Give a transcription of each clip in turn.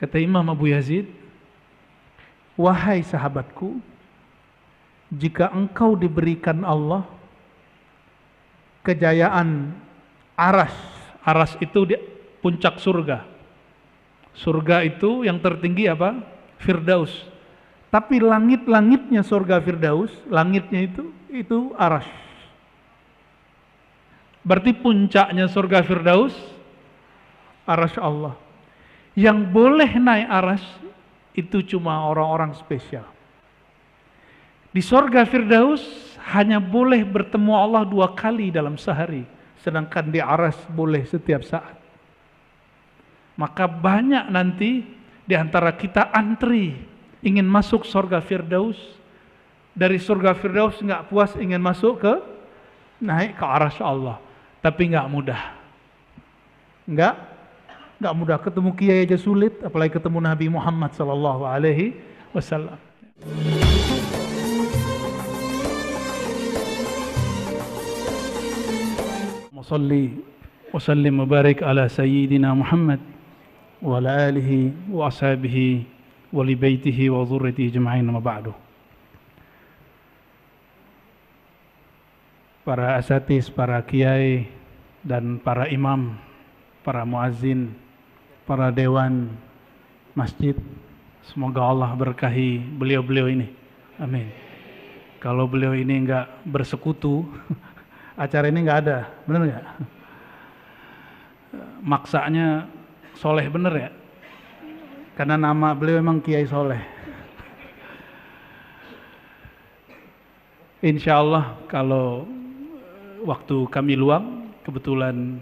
Kata Imam Abu Yazid, wahai sahabatku, jika engkau diberikan Allah kejayaan aras, aras itu di puncak surga. Surga itu yang tertinggi apa? Firdaus. Tapi langit-langitnya surga Firdaus, langitnya itu aras. Berarti puncaknya surga Firdaus aras Allah. Yang boleh naik aras itu cuma orang-orang spesial. Di surga Firdaus hanya boleh bertemu Allah 2 kali dalam sehari, sedangkan di aras boleh setiap saat. Maka banyak nanti di antara kita antri ingin masuk surga Firdaus. Dari surga Firdaus nggak puas, ingin masuk ke naik ke arsy Allah, tapi nggak mudah. Nggak mudah, ketemu kiai aja sulit, apalagi ketemu Nabi Muhammad sallallahu alaihi wasallam. Musalli wa sallim wa barik ala sayyidina Muhammad wa ala alihi wa ashabihi wa li baitihi wa dhurriyyatihi ajma'in, ma ba'du. Para asatiz, para kiai dan para imam, para muazzin, para dewan masjid, semoga Allah berkahi beliau-beliau ini. Amin. Kalau beliau ini enggak bersekutu, acara ini enggak ada, benar enggak? Maksanya soleh bener ya? Karena nama beliau memang Kiai Soleh. Insya Allah kalau waktu kami luang, kebetulan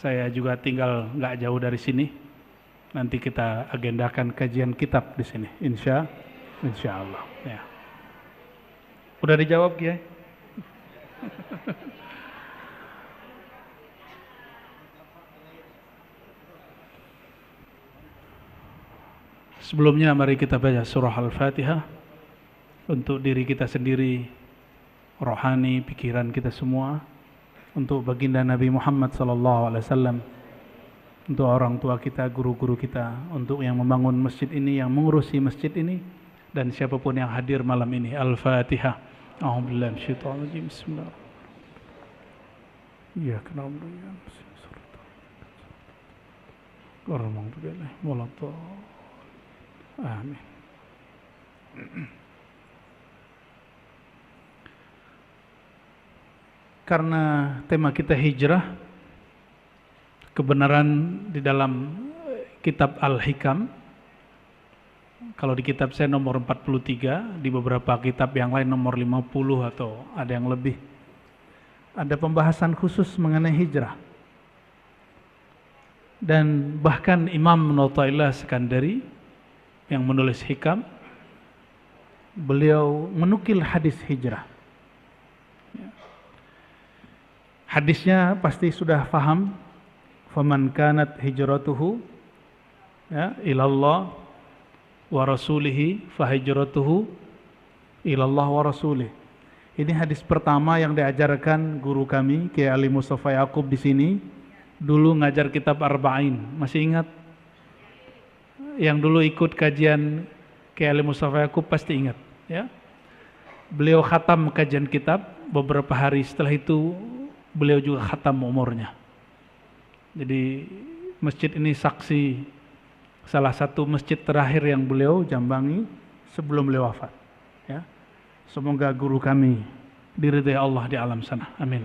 saya juga tinggal nggak jauh dari sini, nanti kita agendakan kajian kitab di sini, insya Allah. Ya. Udah dijawab Kiai? Sebelumnya mari kita baca surah Al-Fatihah untuk diri kita sendiri, rohani, pikiran kita semua, untuk baginda Nabi Muhammad SAW, untuk orang tua kita, guru-guru kita, untuk yang membangun masjid ini, yang mengurusi masjid ini, dan siapapun yang hadir malam ini. Al-Fatihah. A'udzubillahi minasyaitonir rajim. Bismillahirrahmanirrahim. Iyyaka na'budu wa iyyaka nasta'in. Amin. Karena tema kita hijrah, kebenaran di dalam kitab Al-Hikam. Kalau di kitab saya nomor 43, di beberapa kitab yang lain nomor 50 atau ada yang lebih. Ada pembahasan khusus mengenai hijrah. Dan bahkan Imam Nu'taillah Skandari yang menulis Hikam, beliau menukil hadis hijrah. Hadisnya pasti sudah paham. Faman kanat hijratuhu ilallah wa rasulihi fahijratuhu ilallah wa rasulih. Ini hadis pertama yang diajarkan guru kami Kiai Ali Mustafa Yaqub di sini. Dulu ngajar kitab Arba'in, masih ingat? Yang dulu ikut kajian Kiai Ali Mustafa Yaqub pasti ingat, ya. Beliau khatam kajian kitab, beberapa hari setelah itu beliau juga khatam umurnya. Jadi masjid ini saksi salah satu masjid terakhir yang beliau jambangi sebelum beliau wafat, ya. Semoga guru kami diridhai Allah di alam sana. Amin.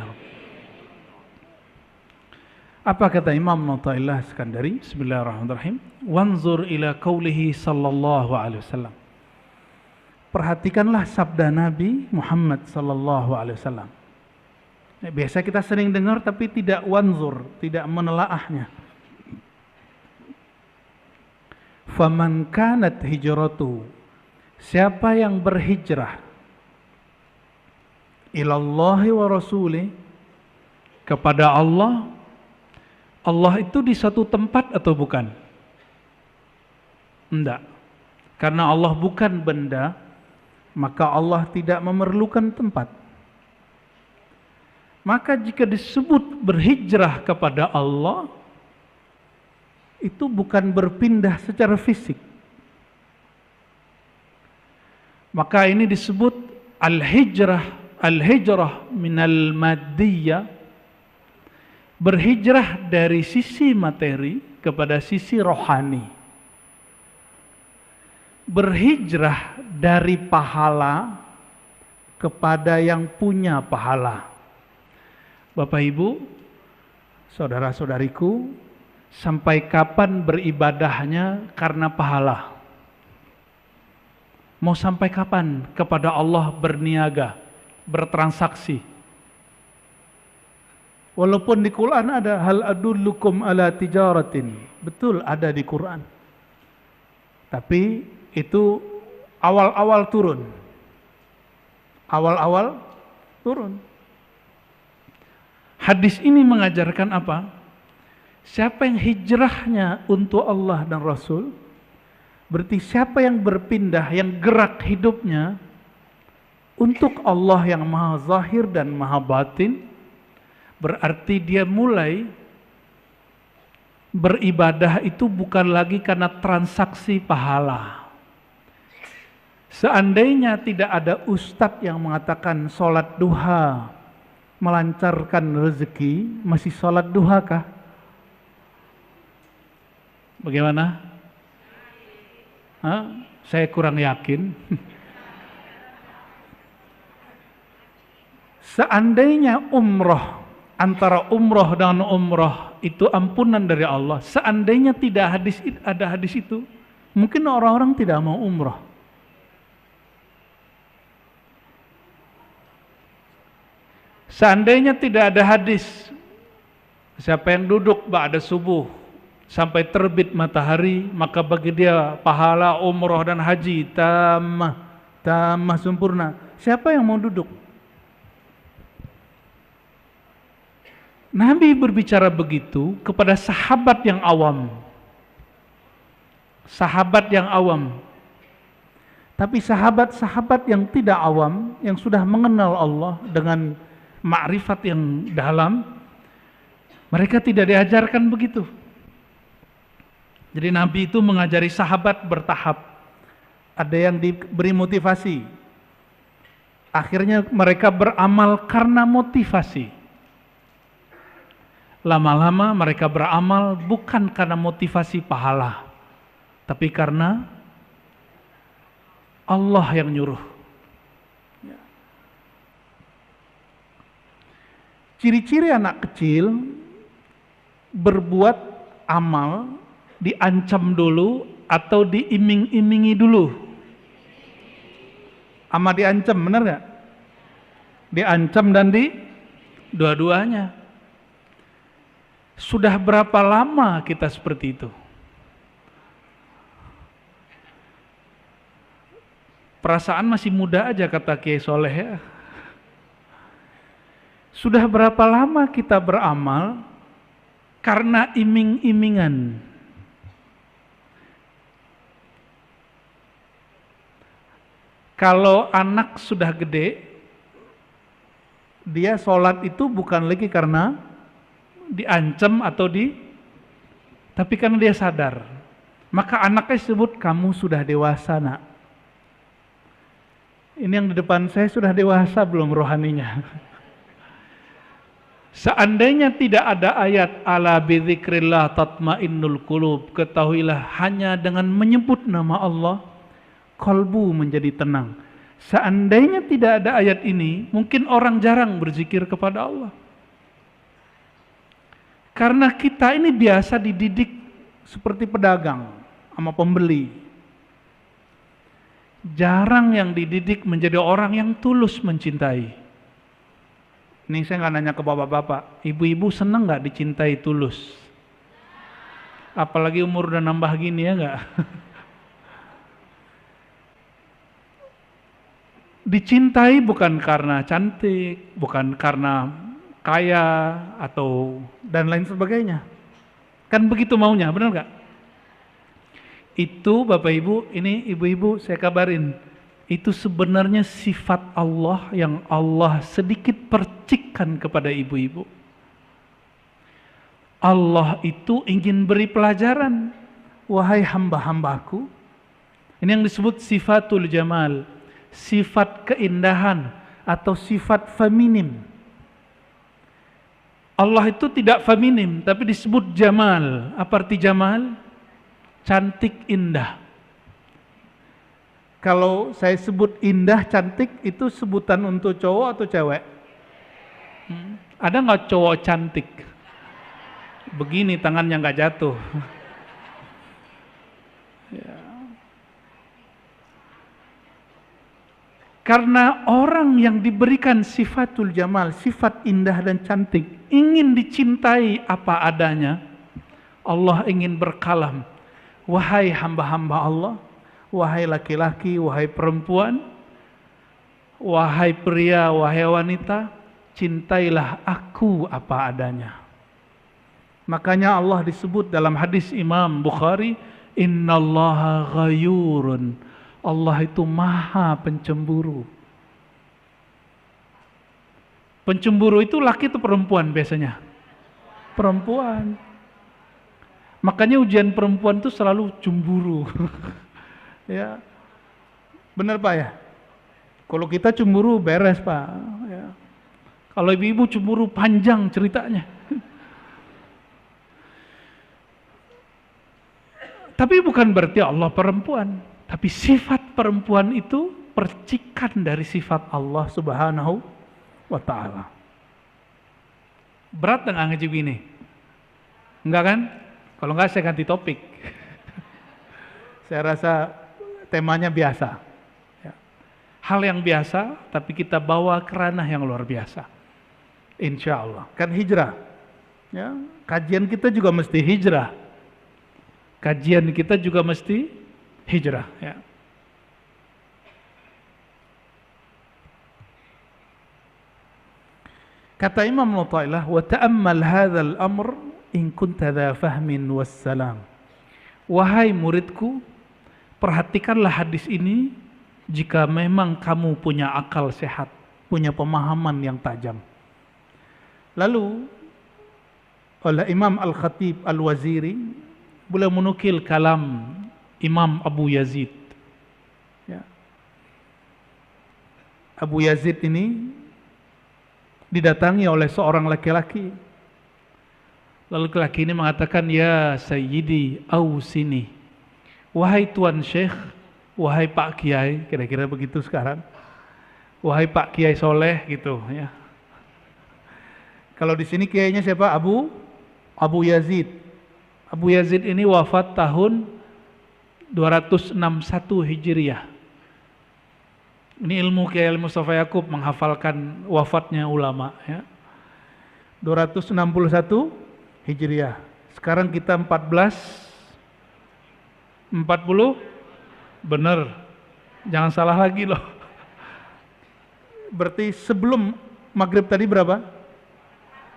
Apa kata Imam Nu'taillah Skandari? Bismillahirrahmanirrahim. Wanzur ila qaulihi sallallahu alaihi wasallam. Perhatikanlah sabda Nabi Muhammad sallallahu alaihi wasallam. Biasa kita sering dengar tapi tidak wanzur, tidak menelaahnya. Faman kanat hijratuhu, siapa yang berhijrah ilallahi wa rasulih, kepada Allah. Allah itu di satu tempat atau bukan? Enggak. Karena Allah bukan benda, maka Allah tidak memerlukan tempat. Maka jika disebut berhijrah kepada Allah, itu bukan berpindah secara fisik. Maka ini disebut al-hijrah minal maddiyah, berhijrah dari sisi materi kepada sisi rohani. Berhijrah dari pahala kepada yang punya pahala. Bapak Ibu, saudara-saudariku, sampai kapan beribadahnya karena pahala? Mau sampai kapan kepada Allah berniaga, bertransaksi? Walaupun di Quran ada hal adullukum ala tijaratin. Betul ada di Quran. Tapi itu awal-awal turun. Awal-awal turun. Hadis ini mengajarkan apa? Siapa yang hijrahnya untuk Allah dan Rasul, berarti siapa yang berpindah, yang gerak hidupnya untuk Allah yang maha zahir dan maha batin, berarti dia mulai beribadah itu bukan lagi karena transaksi pahala. Seandainya tidak ada ustadz yang mengatakan sholat duha melancarkan rezeki, masih sholat duha kah? Bagaimana? Saya kurang yakin. Seandainya umroh, antara umroh dan umroh itu ampunan dari Allah, seandainya tidak ada hadis itu, mungkin orang-orang tidak mau umroh. Seandainya tidak ada hadis, siapa yang duduk ba'da subuh sampai terbit matahari, maka bagi dia pahala umroh dan haji tamah sempurna. Siapa yang mau duduk? Nabi berbicara begitu kepada sahabat yang awam. Sahabat yang awam. Tapi sahabat-sahabat yang tidak awam, yang sudah mengenal Allah dengan ma'rifat yang dalam, mereka tidak diajarkan begitu. Jadi Nabi itu mengajari sahabat bertahap. Ada yang diberi motivasi. Akhirnya mereka beramal karena motivasi. Lama-lama mereka beramal bukan karena motivasi pahala, tapi karena Allah yang nyuruh. Ciri-ciri anak kecil berbuat amal diancam dulu atau diiming-imingi dulu? Ama diancam, benar gak? Diancam dan dua-duanya. Sudah berapa lama kita seperti itu? Perasaan masih muda aja kata Kiai Soleh ya. Sudah berapa lama kita beramal karena iming-imingan? Kalau anak sudah gede, dia sholat itu bukan lagi karena diancam atau tapi karena dia sadar. Maka anaknya sebut, kamu sudah dewasa nak. Ini yang di depan saya sudah dewasa belum rohaninya? Seandainya tidak ada ayat ala bidzikrillah tatmainnul qulub, ketahuilah hanya dengan menyebut nama Allah kalbu menjadi tenang. Seandainya tidak ada ayat ini, mungkin orang jarang berzikir kepada Allah. Karena kita ini biasa dididik seperti pedagang sama pembeli. Jarang yang dididik menjadi orang yang tulus mencintai. Ini saya nggak nanya ke bapak-bapak, ibu-ibu seneng nggak dicintai tulus? Apalagi umur udah nambah gini ya nggak? Dicintai bukan karena cantik, bukan karena kaya atau dan lain sebagainya. Kan begitu maunya, benar nggak? Itu Bapak Ibu, ini ibu-ibu saya kabarin, itu sebenarnya sifat Allah yang Allah sedikit percikkan kepada ibu-ibu. Allah itu ingin beri pelajaran, wahai hamba-hambaku. Ini yang disebut sifatul jamal, sifat keindahan atau sifat feminim. Allah itu tidak feminim, tapi disebut jamal. Apa arti jamal? Cantik, indah. Kalau saya sebut indah, cantik, itu sebutan untuk cowok atau cewek? Ada nggak cowok cantik? Begini tangannya nggak jatuh. Ya. Karena orang yang diberikan sifatul jamal, sifat indah dan cantik, ingin dicintai apa adanya, Allah ingin berkalam, wahai hamba-hamba Allah, wahai laki-laki, wahai perempuan, wahai pria, wahai wanita, cintailah aku apa adanya. Makanya Allah disebut dalam hadis Imam Bukhari, innallaha ghayurun. Allah itu maha pencemburu. Pencemburu itu laki atau perempuan biasanya? Perempuan. Makanya ujian perempuan itu selalu cemburu. Ya, benar Pak ya? Kalau kita cemburu beres Pak. Ya. Kalau ibu-ibu cemburu panjang ceritanya. Tapi bukan berarti Allah perempuan. Tapi sifat perempuan itu percikan dari sifat Allah Subhanahu wa ta'ala. Berat nggak ngaji begini? Enggak kan? Kalau enggak saya ganti topik. Saya rasa temanya biasa. Ya. Hal yang biasa, tapi kita bawa ke ranah yang luar biasa. Insya Allah. Kan hijrah. Ya. Kajian kita juga mesti hijrah. Kajian kita juga mesti hijrah. Ya. Kata Imam Nu'tailah, wa ta'ammal hadzal amr in kunta dha fahmin wassalam. Wahai muridku, perhatikanlah hadis ini jika memang kamu punya akal sehat, punya pemahaman yang tajam. Lalu oleh Imam Al-Khatib Al-Waziri, beliau menukil kalam Imam Abu Yazid. Ya. Abu Yazid ini didatangi oleh seorang laki-laki. Lalu laki-laki ini mengatakan, ya Sayyidi Ausini, wahai Tuan Syekh, wahai Pak Kiai, kira-kira begitu sekarang. Wahai Pak Kiai Soleh gitu ya. Kalau di sini kiainya siapa? Abu Yazid. Abu Yazid ini wafat tahun 261 Hijriah. Ini ilmu Kiai Al-Mustafa Yaqub menghafalkan wafatnya ulama ya. 261 Hijriah. Sekarang kita 1440. Benar. Jangan salah lagi loh. Berarti sebelum maghrib tadi berapa?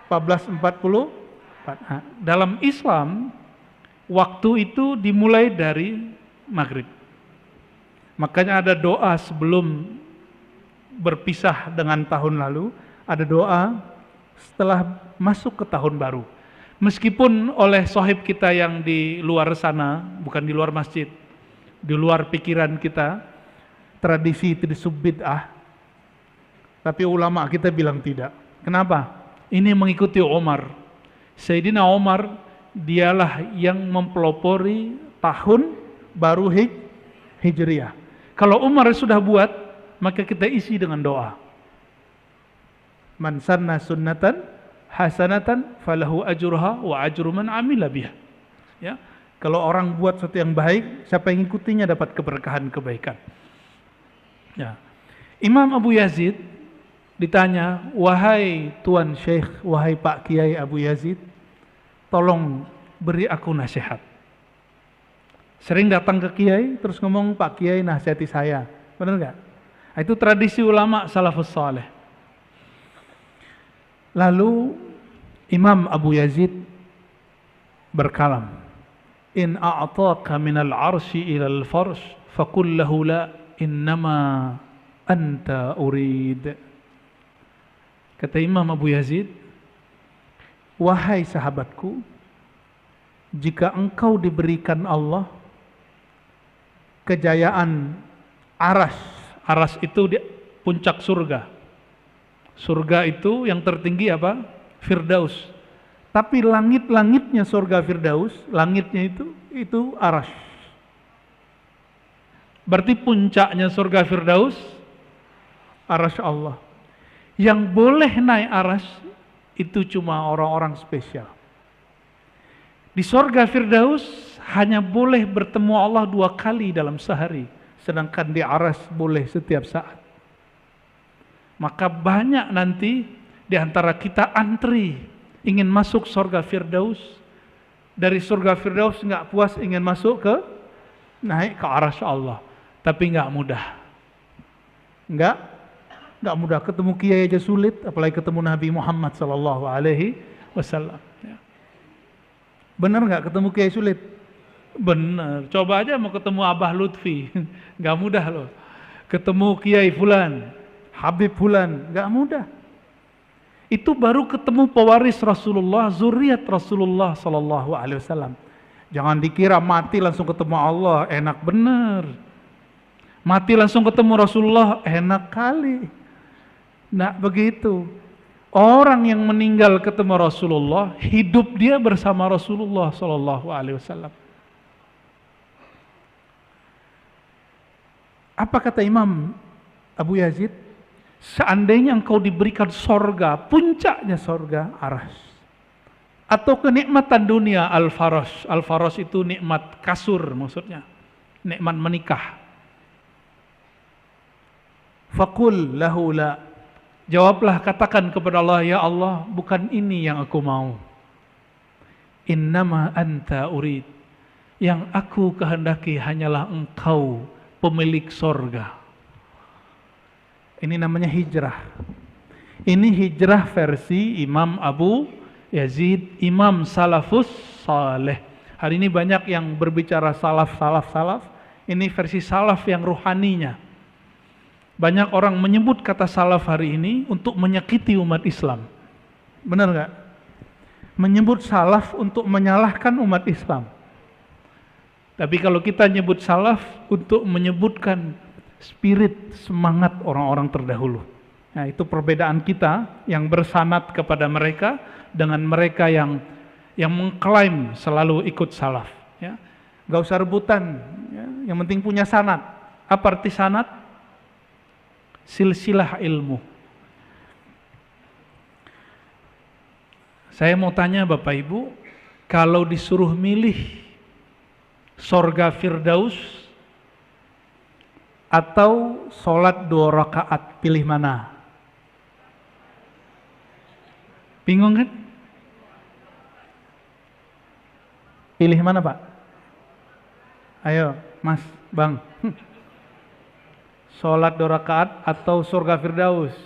1440. Dalam Islam waktu itu dimulai dari maghrib. Makanya ada doa sebelum berpisah dengan tahun lalu, ada doa setelah masuk ke tahun baru. Meskipun oleh sahib kita yang di luar sana, bukan di luar masjid, di luar pikiran kita, tradisi itu disebut bid'ah, tapi ulama kita bilang tidak. Kenapa? Ini mengikuti Umar. Sayyidina Umar, dialah yang mempelopori tahun baru Hijriah. Kalau Umar sudah buat, maka kita isi dengan doa. Man sanna sunnatan hasanatan falahu ajruha wa ajru man amila biha. Ya. Kalau orang buat sesuatu yang baik, siapa yang ngikutinya dapat keberkahan kebaikan. Ya. Imam Abu Yazid ditanya, wahai Tuan Syekh, wahai Pak Kiai Abu Yazid, tolong beri aku nasihat. Sering datang ke Kiai, terus ngomong, Pak Kiai nasihati saya. Benar nggak? Itu tradisi ulama salafus saleh. Lalu Imam Abu Yazid berkalam, in a'taka minal arsy ilal farsh faqul lahu la innama anta urid. Kata Imam Abu Yazid, Wahai sahabatku, jika engkau diberikan Allah kejayaan aras, aras itu di puncak surga. Surga itu yang tertinggi apa? Firdaus. Tapi langit-langitnya surga Firdaus, langitnya itu aras. Berarti puncaknya surga Firdaus aras Allah. Yang boleh naik aras itu cuma orang-orang spesial. Di surga Firdaus hanya boleh bertemu Allah 2 kali dalam sehari, sedangkan di aras boleh setiap saat. Maka banyak nanti di antara kita antri ingin masuk surga Firdaus. Dari surga Firdaus nggak puas, ingin masuk ke naik ke aras Allah, tapi nggak mudah. Nggak mudah, ketemu kiai aja sulit, apalagi ketemu Nabi Muhammad sallallahu alaihi wasallam. Bener nggak ketemu kiai sulit? Bener. Coba aja mau ketemu Abah Lutfi, nggak mudah loh. Ketemu kiai fulan, Habib fulan, nggak mudah. Itu baru ketemu pewaris Rasulullah, zuriat Rasulullah sallallahu alaihi wasallam. Jangan dikira mati langsung ketemu Allah, enak bener. Mati langsung ketemu Rasulullah, enak kali. Nah begitu. Orang yang meninggal ketemu Rasulullah, hidup dia bersama Rasulullah sallallahu alaihi wasallam. Apa kata Imam Abu Yazid? Seandainya engkau diberikan sorga, puncaknya sorga, aras. Atau kenikmatan dunia, al-faras. Al-faras itu nikmat kasur maksudnya. Nikmat menikah. Faqul lahu la. Jawablah, katakan kepada Allah, ya Allah, bukan ini yang aku mau. Innama anta urid. Yang aku kehendaki hanyalah engkau, pemilik sorga. Ini namanya hijrah. Ini hijrah versi Imam Abu Yazid, Imam Salafus Saleh. Hari ini banyak yang berbicara salaf. Ini versi salaf yang ruhaninya. Banyak orang menyebut kata salaf hari ini untuk menyakiti umat Islam. Benar nggak? Menyebut salaf untuk menyalahkan umat Islam. Tapi kalau kita nyebut salaf untuk menyebutkan spirit, semangat orang-orang terdahulu. Nah, itu perbedaan kita yang bersanad kepada mereka dengan mereka yang mengklaim selalu ikut salaf. Ya. Gak usah rebutan, ya. Yang penting punya sanad. Apa arti sanad? Silsilah ilmu. Saya mau tanya Bapak Ibu, kalau disuruh milih sorga Firdaus atau sholat 2 rakaat, pilih mana? Bingung kan? Pilih mana Pak? Ayo Mas, Bang. Sholat 2 rakaat atau surga Firdaus?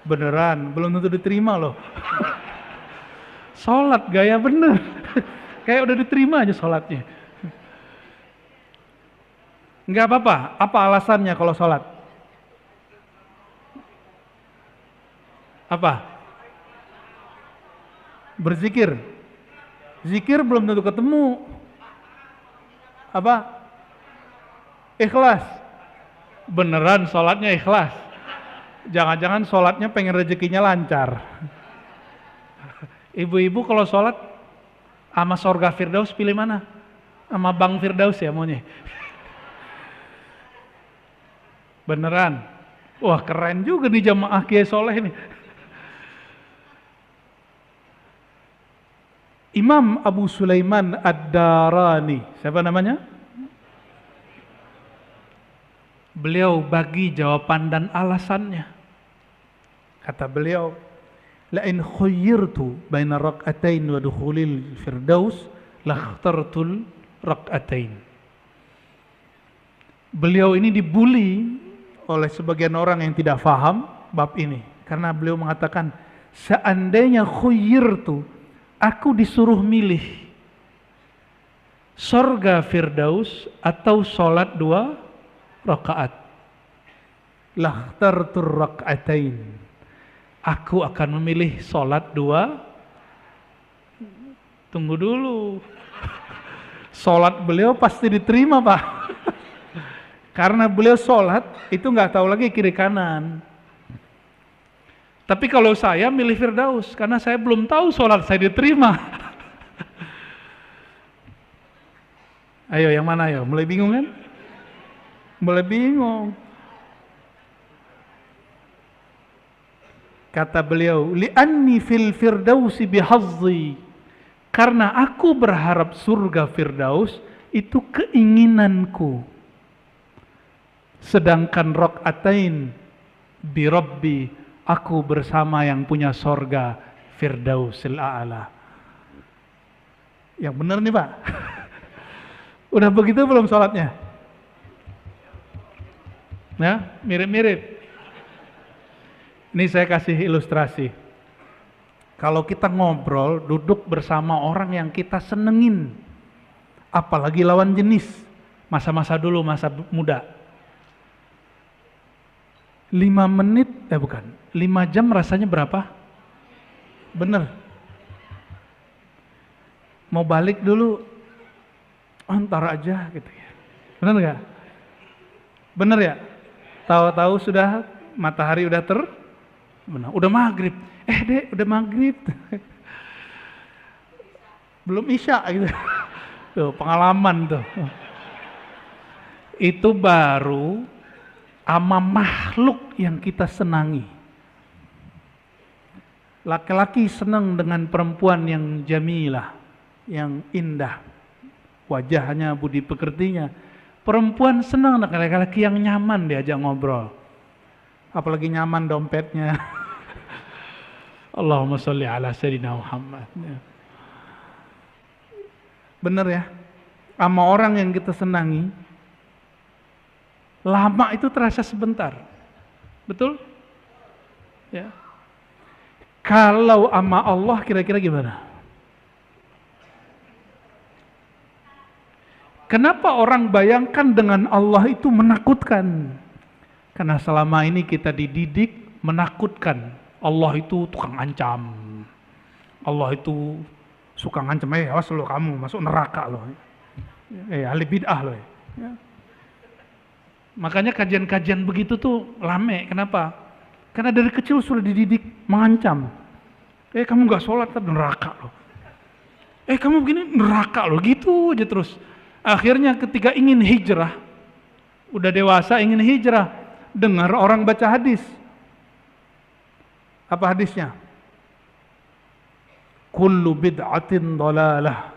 Beneran, belum tentu diterima loh. Sholat gaya bener. Kayak udah diterima aja sholatnya. Enggak apa-apa, apa alasannya kalau sholat? Apa? Berzikir. Zikir belum tentu ketemu. Apa? Ikhlas. Beneran sholatnya ikhlas. Jangan-jangan sholatnya pengen rezekinya lancar. Ibu-ibu kalau sholat sama surga Firdaus pilih mana? Sama Bang Firdaus ya maunya. Beneran. Wah keren juga nih jamaah Kiai Soleh ini. Imam Abu Sulaiman Ad-Darani, siapa namanya? Beliau bagi jawaban dan alasannya. Kata beliau, la in khuyyirtu baina rak'atain wa dukhulil firdaus lakhtartul rak'atain. Beliau ini dibuli oleh sebagian orang yang tidak faham bab ini, karena beliau mengatakan, seandainya khuyyirtu, aku disuruh milih surga Firdaus atau sholat 2 rakaat, lakhtartur rak'atain, Aku akan memilih sholat 2. Tunggu dulu. Sholat beliau pasti diterima, Pak. Karena beliau sholat, itu nggak tahu lagi kiri kanan. Tapi kalau saya milih Firdaus, karena saya belum tahu sholat saya diterima. Ayo, yang mana ayo? Mulai bingung kan? Mulai bingung. Kata beliau, li'anni fil firdausi bihazzi. Karena aku berharap surga Firdaus, itu keinginanku. Sedangkan rok'atain bi Rabbi, aku bersama yang punya surga Firdausil A'la. Yang benar nih Pak. Udah begitu belum sholatnya? Nah, mirip-mirip. Ini saya kasih ilustrasi. Kalau kita ngobrol, duduk bersama orang yang kita senengin, apalagi lawan jenis, masa-masa dulu, masa muda. 5 menit, 5 jam rasanya berapa? Bener. Mau balik dulu, ntar aja gitu ya. Bener nggak? Bener ya? Tahu-tahu sudah matahari udah benar, udah maghrib. Dek, udah maghrib. Belum isya gitu. Tuh, pengalaman tuh. Itu baru ama makhluk yang kita senangi. Laki-laki senang dengan perempuan yang jamilah, yang indah. Wajahnya, budi pekertinya. Perempuan senang dengan laki-laki yang nyaman diajak ngobrol. Apalagi nyaman dompetnya. Allahumma sholli ala sayyidina Muhammad. Bener ya? Sama orang yang kita senangi, lama itu terasa sebentar. Betul? Ya. Kalau sama Allah kira-kira gimana? Kenapa orang bayangkan dengan Allah itu menakutkan? Karena selama ini kita dididik menakutkan. Allah itu tukang ancam. Allah itu suka ngancam, awas lo kamu masuk neraka lo. Ahli bid'ah lo. Ya. Makanya kajian-kajian begitu tuh rame. Kenapa? Karena dari kecil sudah dididik mengancam. Kamu gak sholat tapi neraka lo. Kamu begini neraka lo, gitu aja terus. Akhirnya ketika ingin hijrah, udah dewasa ingin hijrah, dengar orang baca hadis. Apa hadisnya? Kullu bid'atin dhalalah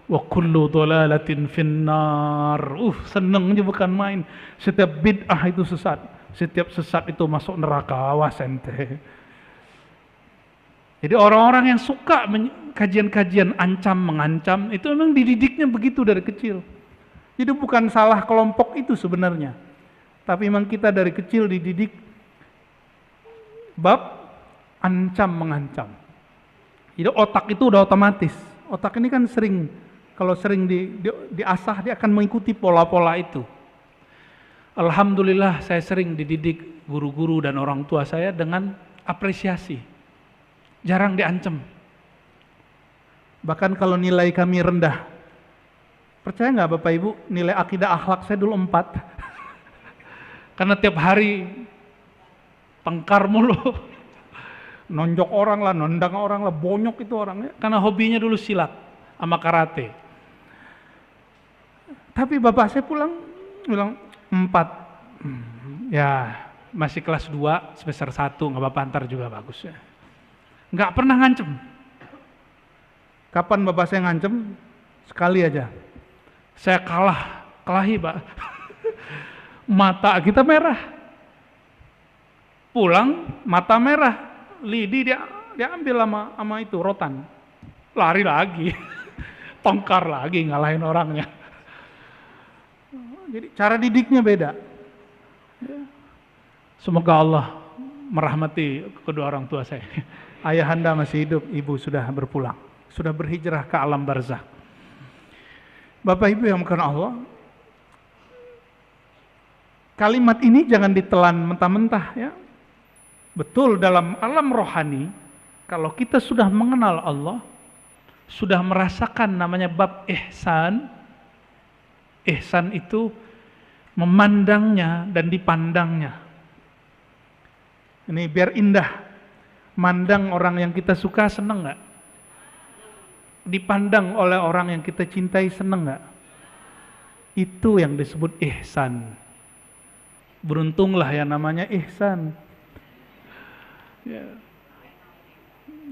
wa kullu dhalalatin finnar. Seneng aja bukan main. Setiap bid'ah itu sesat. Setiap sesat itu masuk neraka. Awas ente. Jadi orang-orang yang suka kajian-kajian ancam mengancam itu memang dididiknya begitu dari kecil. Jadi bukan salah kelompok itu sebenarnya. Tapi memang kita dari kecil dididik bab ancam mengancam. Jadi otak itu udah otomatis. Otak ini kan kalau sering diasah dia akan mengikuti pola-pola itu. Alhamdulillah saya sering dididik guru-guru dan orang tua saya dengan apresiasi. Jarang diancam. Bahkan kalau nilai kami rendah, percaya nggak Bapak Ibu, nilai akidah akhlak saya dulu 4. Karena tiap hari tengkar mulu. Nonjok orang lah, nendang orang lah, bonyok itu orangnya. Karena hobinya dulu silat sama karate. Tapi bapak saya bilang 4. Ya masih kelas 2, semester 1, nggak apa-apa, antar juga bagus ya. Nggak pernah ngancem. Kapan bapak saya ngancem? Sekali aja. Saya kelahi Pak. Mata kita merah. Pulang mata merah. Lidi dia ambil sama itu rotan. Lari lagi. Tongkar lagi ngalahin orangnya. Jadi cara didiknya beda. Semoga Allah merahmati kedua orang tua saya. Ayahanda masih hidup, ibu sudah berpulang. Sudah berhijrah ke alam barzakh. Bapak Ibu yang bukan Allah, kalimat ini jangan ditelan mentah-mentah ya. Betul, dalam alam rohani, kalau kita sudah mengenal Allah, sudah merasakan namanya bab ihsan. Ihsan itu memandangnya dan dipandangnya. Ini biar indah. Mandang orang yang kita suka, seneng nggak? Dipandang oleh orang yang kita cintai, seneng nggak? Itu yang disebut ihsan. Beruntunglah yang namanya ihsan.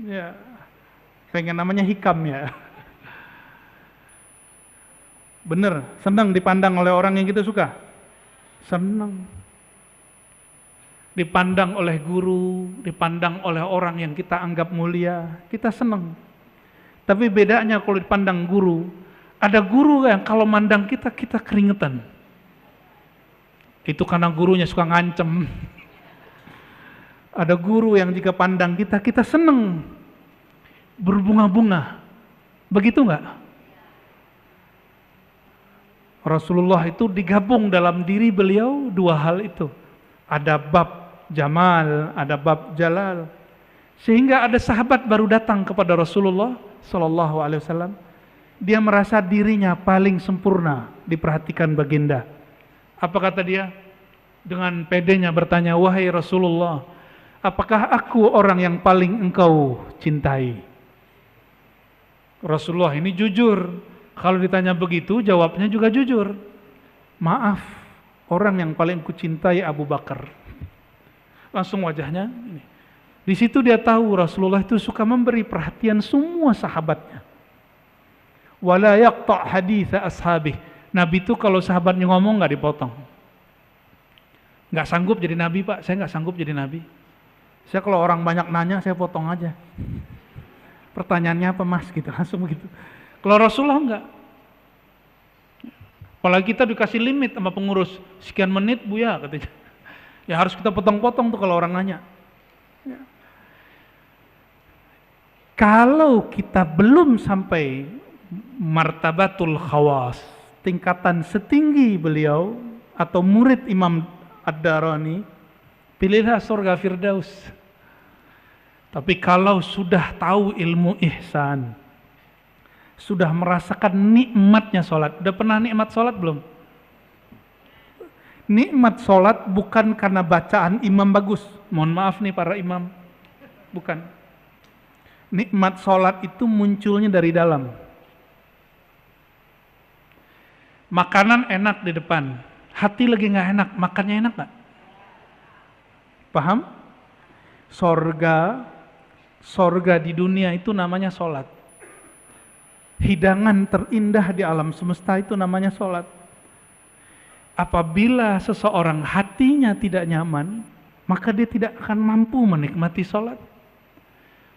Ya, pengen namanya hikam ya. Bener, senang dipandang oleh orang yang kita suka. Senang. Dipandang oleh guru, dipandang oleh orang yang kita anggap mulia, kita senang. Tapi bedanya kalau dipandang guru, ada guru yang kalau mandang kita, kita keringetan. Itu karena gurunya suka ngancem. Ada guru yang jika pandang kita, kita senang. Berbunga-bunga. Begitu enggak? Rasulullah itu digabung dalam diri beliau dua hal itu. Ada bab jamal, ada bab jalal. Sehingga ada sahabat baru datang kepada Rasulullah Sallallahu Alaihi Wasallam. Dia merasa dirinya paling sempurna diperhatikan baginda. Apa kata dia? Dengan pedenya bertanya, wahai Rasulullah, apakah aku orang yang paling engkau cintai? Rasulullah ini jujur. Kalau ditanya begitu, jawabnya juga jujur. Maaf, orang yang paling kucintai Abu Bakar. Langsung wajahnya ini. Di situ dia tahu Rasulullah itu suka memberi perhatian semua sahabatnya. Wala yaqta' haditha ashabih. Nabi itu kalau sahabatnya ngomong nggak dipotong. Nggak sanggup jadi nabi, Pak. Saya nggak sanggup jadi nabi. Saya kalau orang banyak nanya, saya potong aja. Pertanyaannya apa mas? Gitu, langsung begitu. Kalau Rasulullah enggak. Apalagi kita dikasih limit sama pengurus, sekian menit Buya katanya. Ya harus kita potong-potong tuh kalau orang nanya. Ya. Kalau kita belum sampai martabatul khawas, tingkatan setinggi beliau atau murid Imam Ad-Darani, pilihlah surga Firdaus. Tapi kalau sudah tahu ilmu ihsan, sudah merasakan nikmatnya sholat. Udah pernah nikmat sholat belum? Nikmat sholat bukan karena bacaan imam bagus. Mohon maaf nih para imam. Bukan. Nikmat sholat itu munculnya dari dalam. Makanan enak di depan. Hati lagi gak enak. Makannya enak gak? Paham? Sorga di dunia itu namanya sholat. Hidangan terindah di alam semesta itu namanya sholat. Apabila seseorang hatinya tidak nyaman, maka dia tidak akan mampu menikmati sholat.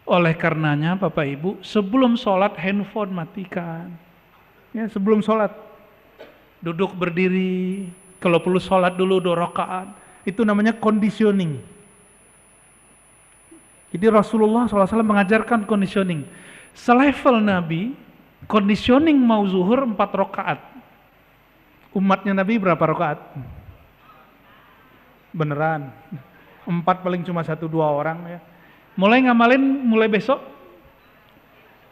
Oleh karenanya Bapak Ibu, sebelum sholat handphone matikan. Ya, sebelum sholat. Duduk berdiri, kalau perlu sholat dulu 2 rakaat. Itu namanya conditioning. Jadi Rasulullah SAW mengajarkan conditioning. Selevel Nabi, conditioning mau zuhur 4 rakaat. Umatnya Nabi berapa rakaat? Beneran. 4 paling cuma 1-2 orang ya. Mulai ngamalin mulai besok.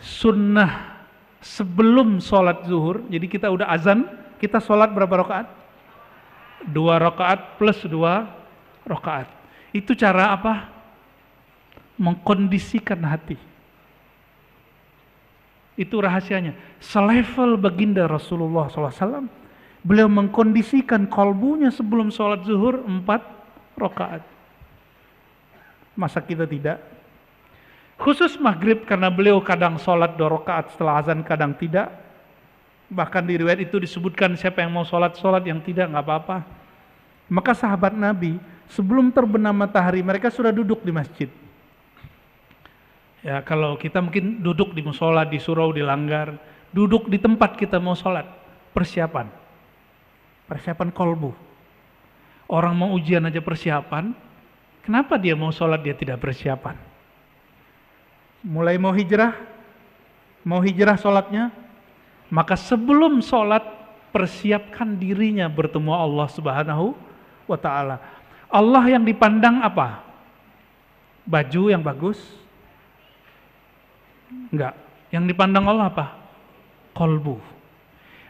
Sunnah sebelum sholat zuhur. Jadi kita udah azan, kita sholat berapa rakaat? 2 rakaat plus 2 rakaat. Itu cara apa? Mengkondisikan hati. Itu rahasianya. Selevel baginda Rasulullah SAW, beliau mengkondisikan kalbunya sebelum sholat zuhur 4 rakaat. Masa kita tidak? Khusus maghrib karena beliau kadang sholat 2 rakaat setelah azan, kadang tidak. Bahkan di riwayat itu disebutkan siapa yang mau sholat, yang tidak, nggak apa-apa. Maka sahabat Nabi sebelum terbenam matahari mereka sudah duduk di masjid. Ya kalau kita mungkin duduk di musola, di surau, di langgar, duduk di tempat kita mau sholat, persiapan kolbu. Orang mau ujian aja persiapan, kenapa dia mau sholat dia tidak persiapan? Mulai mau hijrah sholatnya, maka sebelum sholat persiapkan dirinya bertemu Allah Subhanahu wa Ta'ala. Allah yang dipandang apa? Baju yang bagus? Enggak. Yang dipandang Allah apa? Kolbu.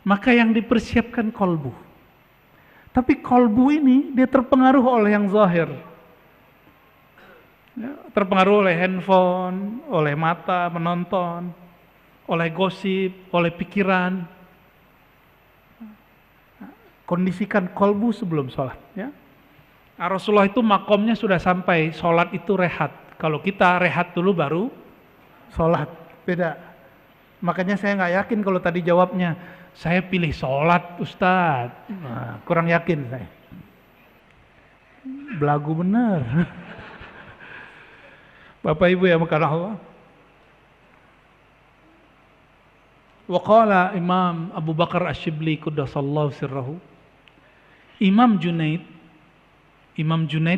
Maka yang dipersiapkan kolbu. Tapi kolbu ini dia terpengaruh oleh yang zahir. Ya, terpengaruh oleh handphone, oleh mata menonton, oleh gosip, oleh pikiran. Kondisikan kolbu sebelum sholat. Ya. Nah, Rasulullah itu makomnya sudah sampai, sholat itu rehat. Kalau kita rehat dulu baru sholat, beda. Makanya saya nggak yakin kalau tadi jawabnya, saya pilih sholat Ustadz. Nah, kurang yakin saya. Belagu bener. Bapak Ibu yang mengasihi Allah. Wa qala Imam Abu Bakar Asy-Syibli quddasallahu sirrahu. Imam Junaid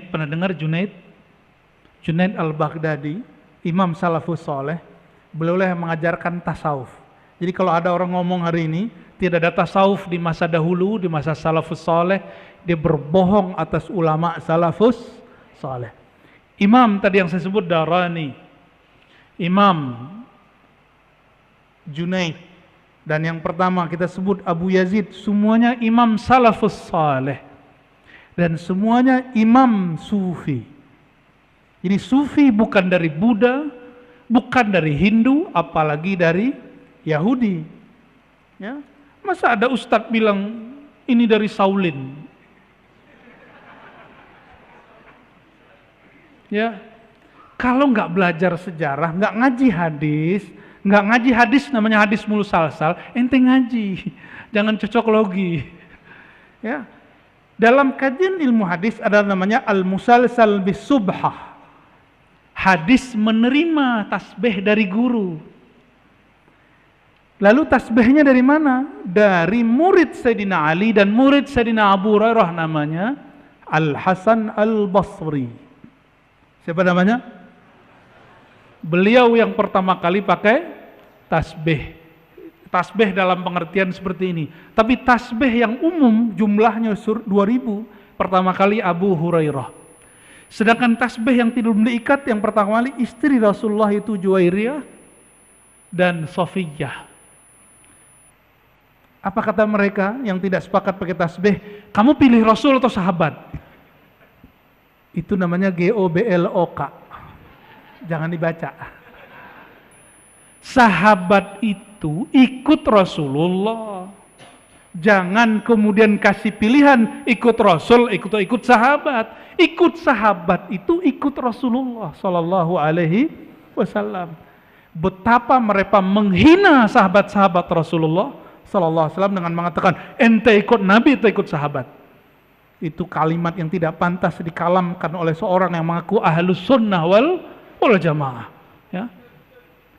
pernah dengar Junaid? Junaid Al-Baghdadi, Imam Salafus Saleh, beliau yang mengajarkan tasawuf. Jadi kalau ada orang ngomong hari ini tidak ada tasawuf di masa dahulu, di masa Salafus Saleh, dia berbohong atas ulama Salafus Saleh. Imam tadi yang saya sebut Darani, Imam Junaid, dan yang pertama kita sebut Abu Yazid, semuanya imam Salafus Saleh dan semuanya imam Sufi. Jadi Sufi bukan dari Buddha, bukan dari Hindu, apalagi dari Yahudi. Ya, masa ada ustadz bilang ini dari Shaolin? Ya, kalau nggak belajar sejarah, nggak ngaji hadis, namanya hadis musalsal, ente ngaji, jangan cocok logi. Ya, dalam kajian ilmu hadis ada namanya al-musalsal bis-subhah. Hadis menerima tasbih dari guru. Lalu tasbihnya dari mana? Dari murid Sayyidina Ali dan murid Sayyidina Abu Hurairah, namanya Al-Hasan Al-Basri. Siapa namanya? Beliau yang pertama kali pakai tasbih. Tasbih dalam pengertian seperti ini. Tapi tasbih yang umum jumlahnya 2000, pertama kali Abu Hurairah. Sedangkan tasbih yang tidak diikat yang pertama kali istri Rasulullah itu Juwairiyah dan Safiyah. Apa kata mereka yang tidak sepakat pakai tasbih? Kamu pilih Rasul atau sahabat? Itu namanya GOBLOK. Jangan dibaca. Sahabat itu ikut Rasulullah. Jangan kemudian kasih pilihan ikut Rasul, ikut sahabat. Ikut sahabat itu ikut Rasulullah sallallahu alaihi wasallam. Betapa mereka menghina sahabat-sahabat Rasulullah sallallahu alaihi wasallam dengan mengatakan ente ikut Nabi atau ikut sahabat. Itu kalimat yang tidak pantas dikalamkan oleh seorang yang mengaku ahlus sunnah wal jamaah. Ya.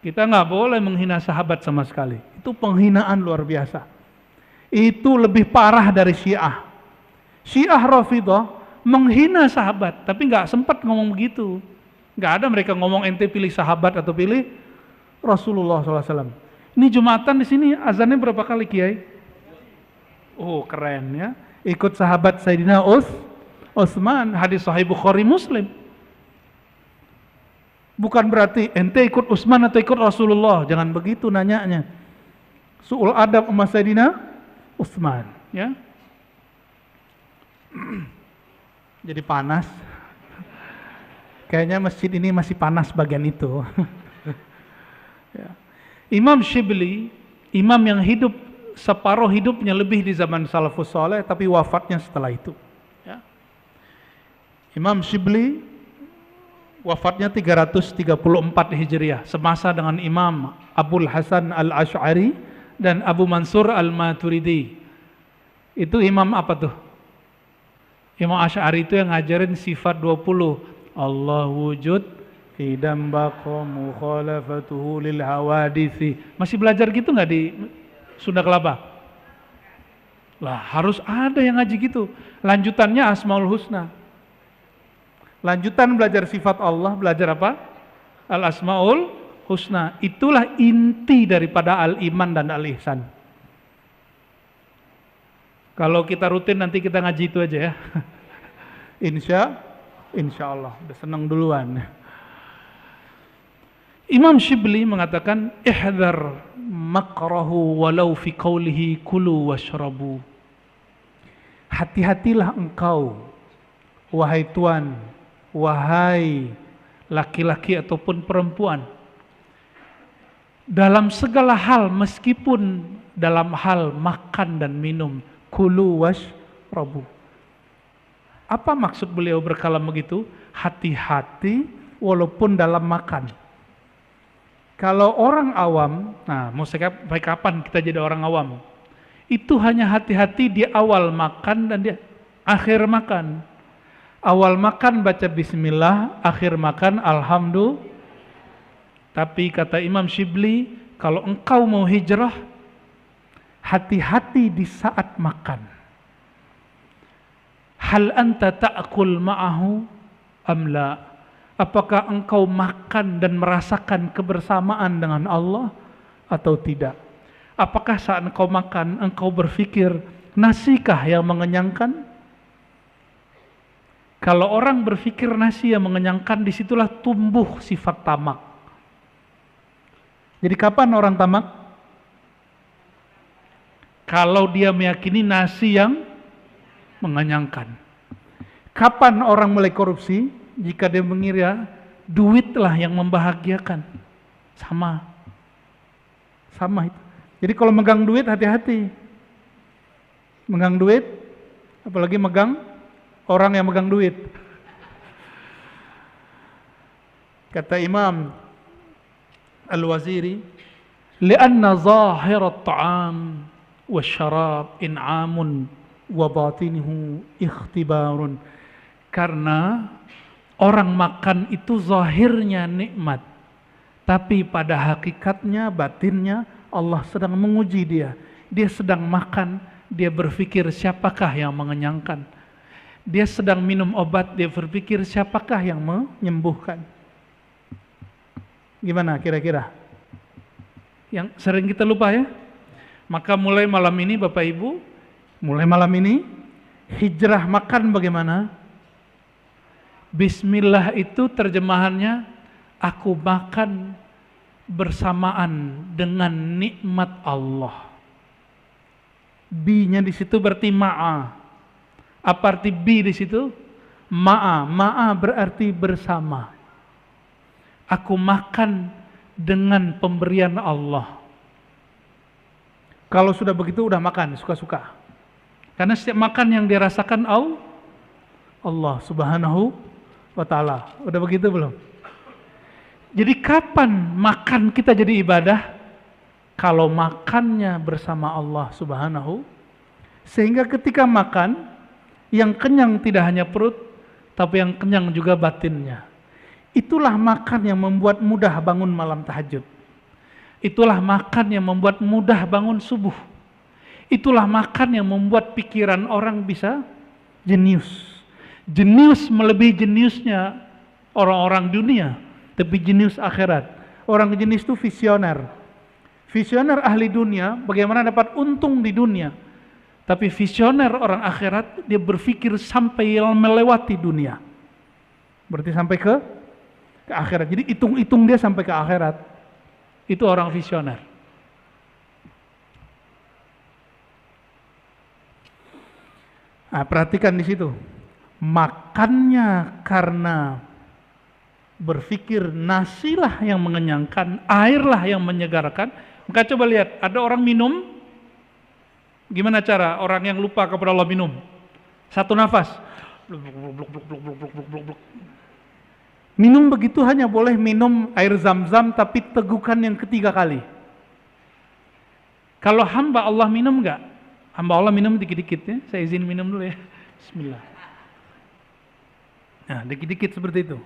Kita nggak boleh menghina sahabat sama sekali. Itu penghinaan luar biasa. Itu lebih parah dari Syiah. Syiah Rafidhah menghina sahabat, tapi nggak sempat ngomong begitu. Nggak ada mereka ngomong ente pilih sahabat atau pilih Rasulullah SAW. Ini Jumatan di sini azannya berapa kali Kiai? Oh keren ya. Ikut sahabat Sayyidina Utsman, hadis Sahih Bukhari Muslim. Bukan berarti ente ikut Utsman atau ikut Rasulullah, jangan begitu nanyanya. Su'ul adab sama Sayyidina Utsman, ya. Jadi panas. Kayaknya masjid ini masih panas bagian itu. Ya. Imam Syibli, imam yang hidup separuh hidupnya lebih di zaman Salafus Saleh, tapi wafatnya setelah itu. Ya. Imam Syibli wafatnya 334 Hijriah, semasa dengan Imam Abul Hasan Al-Asy'ari dan Abu Mansur Al-Maturidi. Itu imam apa tuh? Imam Asy'ari itu yang ngajarin sifat 20. Allah wujud, idam baqa mukhalafatuhu lil hawadisi. Masih belajar gitu nggak di Sunda Kelapa? Lah harus ada yang ngaji gitu. Lanjutannya Asmaul Husna. Lanjutan belajar sifat Allah, belajar apa? Al-Asmaul Husna. Itulah inti daripada al-iman dan al-ihsan. Kalau kita rutin nanti kita ngaji itu aja ya. Insya Allah. Udah seneng duluan. Imam Shibli mengatakan, ihdhar makrahu walau fi qawlihi kulu washrabu. Hati-hatilah engkau, wahai tuan, wahai laki-laki ataupun perempuan, dalam segala hal, meskipun dalam hal makan dan minum, kulu washrabu. Apa maksud beliau berkalam begitu? Hati-hati walaupun dalam makan. Kalau orang awam, nah mau sampai kapan kita jadi orang awam? Itu hanya hati-hati di awal makan dan di akhir makan. Awal makan baca bismillah, akhir makan alhamdulillah. Tapi kata Imam Shibli, kalau engkau mau hijrah, hati-hati di saat makan. Hal anta ta'kul ma'ahu amla? Apakah engkau makan dan merasakan kebersamaan dengan Allah atau tidak? Apakah saat engkau makan, engkau berpikir, nasikah yang mengenyangkan? Kalau orang berpikir nasi yang mengenyangkan, disitulah tumbuh sifat tamak. Jadi kapan orang tamak? Kalau dia meyakini nasi yang mengenyangkan. Kapan orang mulai korupsi? Jika dia mengira duitlah yang membahagiakan. Sama itu. Jadi kalau megang duit, hati-hati. Megang duit, apalagi megang orang yang megang duit. Kata Imam Al-Waziri, li'anna zahirat ta'am wa syarab in'amun wa batinuhu ikhtibarun. Karena orang makan itu zahirnya nikmat, tapi pada hakikatnya, batinnya, Allah sedang menguji dia. Dia sedang makan, dia berpikir siapakah yang mengenyangkan. Dia sedang minum obat, dia berpikir siapakah yang menyembuhkan. Gimana kira-kira? Yang sering kita lupa ya? Maka mulai malam ini Bapak Ibu, hijrah makan bagaimana? Bismillah itu terjemahannya, aku makan bersamaan dengan nikmat Allah. Bi-nya di situ berarti ma'a. Apa arti bi di situ? Ma'a. Ma'a berarti bersama. Aku makan dengan pemberian Allah. Kalau sudah begitu udah makan suka-suka. Karena setiap makan yang dirasakan Allah Subhanahu wa ta'ala. Udah begitu belum? Jadi kapan makan kita jadi ibadah? Kalau makannya bersama Allah Subhanahu. Sehingga ketika makan, yang kenyang tidak hanya perut, tapi yang kenyang juga batinnya. Itulah makan yang membuat mudah bangun malam tahajud. Itulah makan yang membuat mudah bangun subuh. Itulah makan yang membuat pikiran orang bisa jenius. Jenius melebihi jeniusnya orang-orang dunia, tapi jenius akhirat. Orang jenius itu visioner. Visioner ahli dunia, bagaimana dapat untung di dunia. Tapi visioner orang akhirat, dia berpikir sampai melewati dunia. Berarti sampai ke akhirat. Jadi hitung-hitung dia sampai ke akhirat. Itu orang visioner. Nah, perhatikan di situ. Makannya karena berpikir nasilah yang mengenyangkan, airlah yang menyegarkan. Maka coba lihat, ada orang minum, gimana cara orang yang lupa kepada Allah minum? Satu nafas. Minum begitu hanya boleh minum air zam-zam, tapi tegukan yang ketiga kali. Kalau hamba Allah minum enggak? Hamba Allah minum dikit-dikit ya. Saya izin minum dulu ya. Bismillah. Nah, dikit-dikit seperti itu.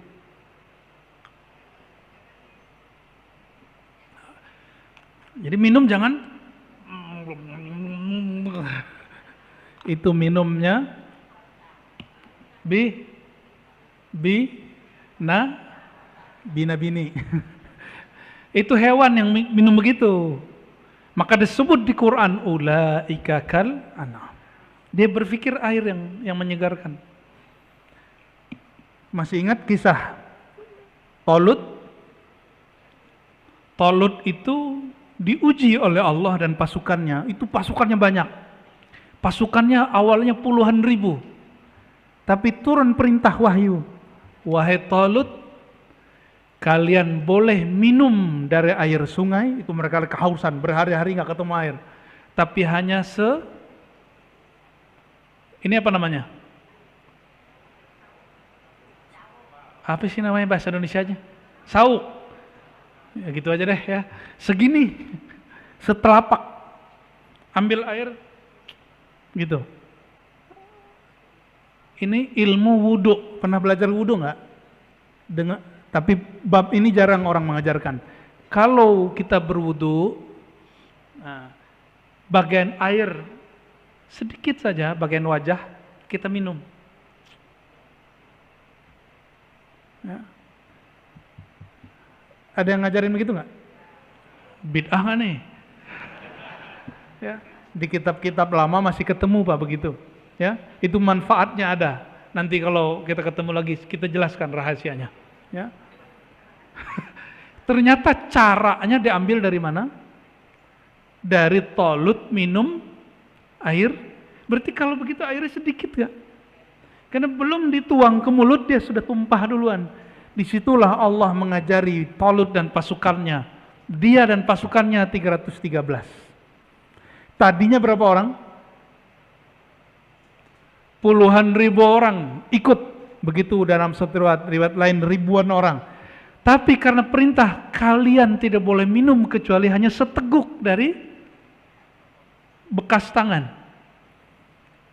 Jadi minum jangan itu minumnya bina-bini. Itu hewan yang minum begitu. Maka disebut di Quran ulaika kal an'am. Dia berpikir air yang menyegarkan. Masih ingat kisah Talut Talut itu diuji oleh Allah dan pasukannya. Itu pasukannya banyak. Pasukannya awalnya puluhan ribu. Tapi turun perintah wahyu. Wahai Talut, kalian boleh minum dari air sungai. Itu mereka kehausan, berhari-hari nggak ketemu air. Tapi hanya ini apa namanya? Apa sih namanya bahasa Indonesianya? Sauk. Ya gitu aja deh ya. Segini, setelapak. Ambil air, gitu. Ini ilmu wudhu. Pernah belajar wudhu nggak? Tapi bab ini jarang orang mengajarkan. Kalau kita berwudhu, bagian air sedikit saja, bagian wajah kita minum. Ya. Ada yang ngajarin begitu nggak? Bid'ah nggak nih? Ya, di kitab-kitab lama masih ketemu Pak begitu. Ya, itu manfaatnya ada. Nanti kalau kita ketemu lagi kita jelaskan rahasianya. Ya. Ternyata caranya diambil dari mana? Dari Talut minum air. Berarti kalau begitu airnya sedikit gak? Karena belum dituang ke mulut dia sudah tumpah duluan. Disitulah Allah mengajari Talut dan pasukannya. Dia dan pasukannya 313. Tadinya berapa orang? Puluhan ribu orang ikut. Begitu dalam satu riwayat lain ribuan orang. Tapi karena perintah kalian tidak boleh minum kecuali hanya seteguk dari bekas tangan.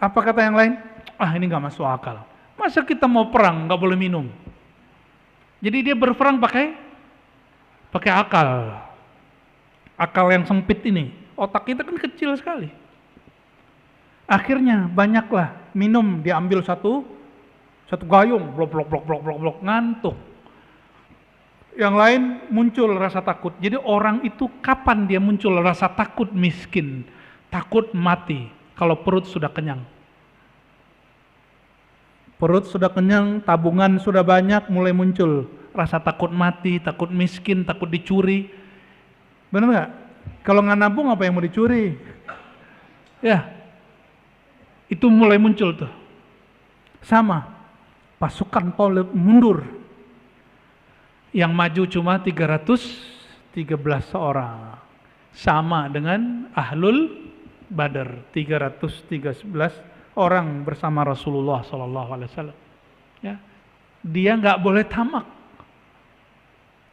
Apa kata yang lain? Ini nggak masuk akal. Masa kita mau perang nggak boleh minum? Jadi dia berperang pakai akal. Akal yang sempit ini. Otak kita kan kecil sekali. Akhirnya banyaklah minum, diambil satu gayung, blok, ngantuk. Yang lain muncul rasa takut. Jadi orang itu kapan dia muncul rasa takut miskin, takut mati kalau perut sudah kenyang. Perut sudah kenyang, tabungan sudah banyak, mulai muncul rasa takut mati, takut miskin, takut dicuri. Benar nggak? Kalau nggak nabung apa yang mau dicuri? Ya, itu mulai muncul tuh. Sama, pasukan Talut mundur. Yang maju cuma 313 orang. Sama dengan Ahlul Badar, 313 orang bersama Rasulullah SAW. Ya, dia nggak boleh tamak,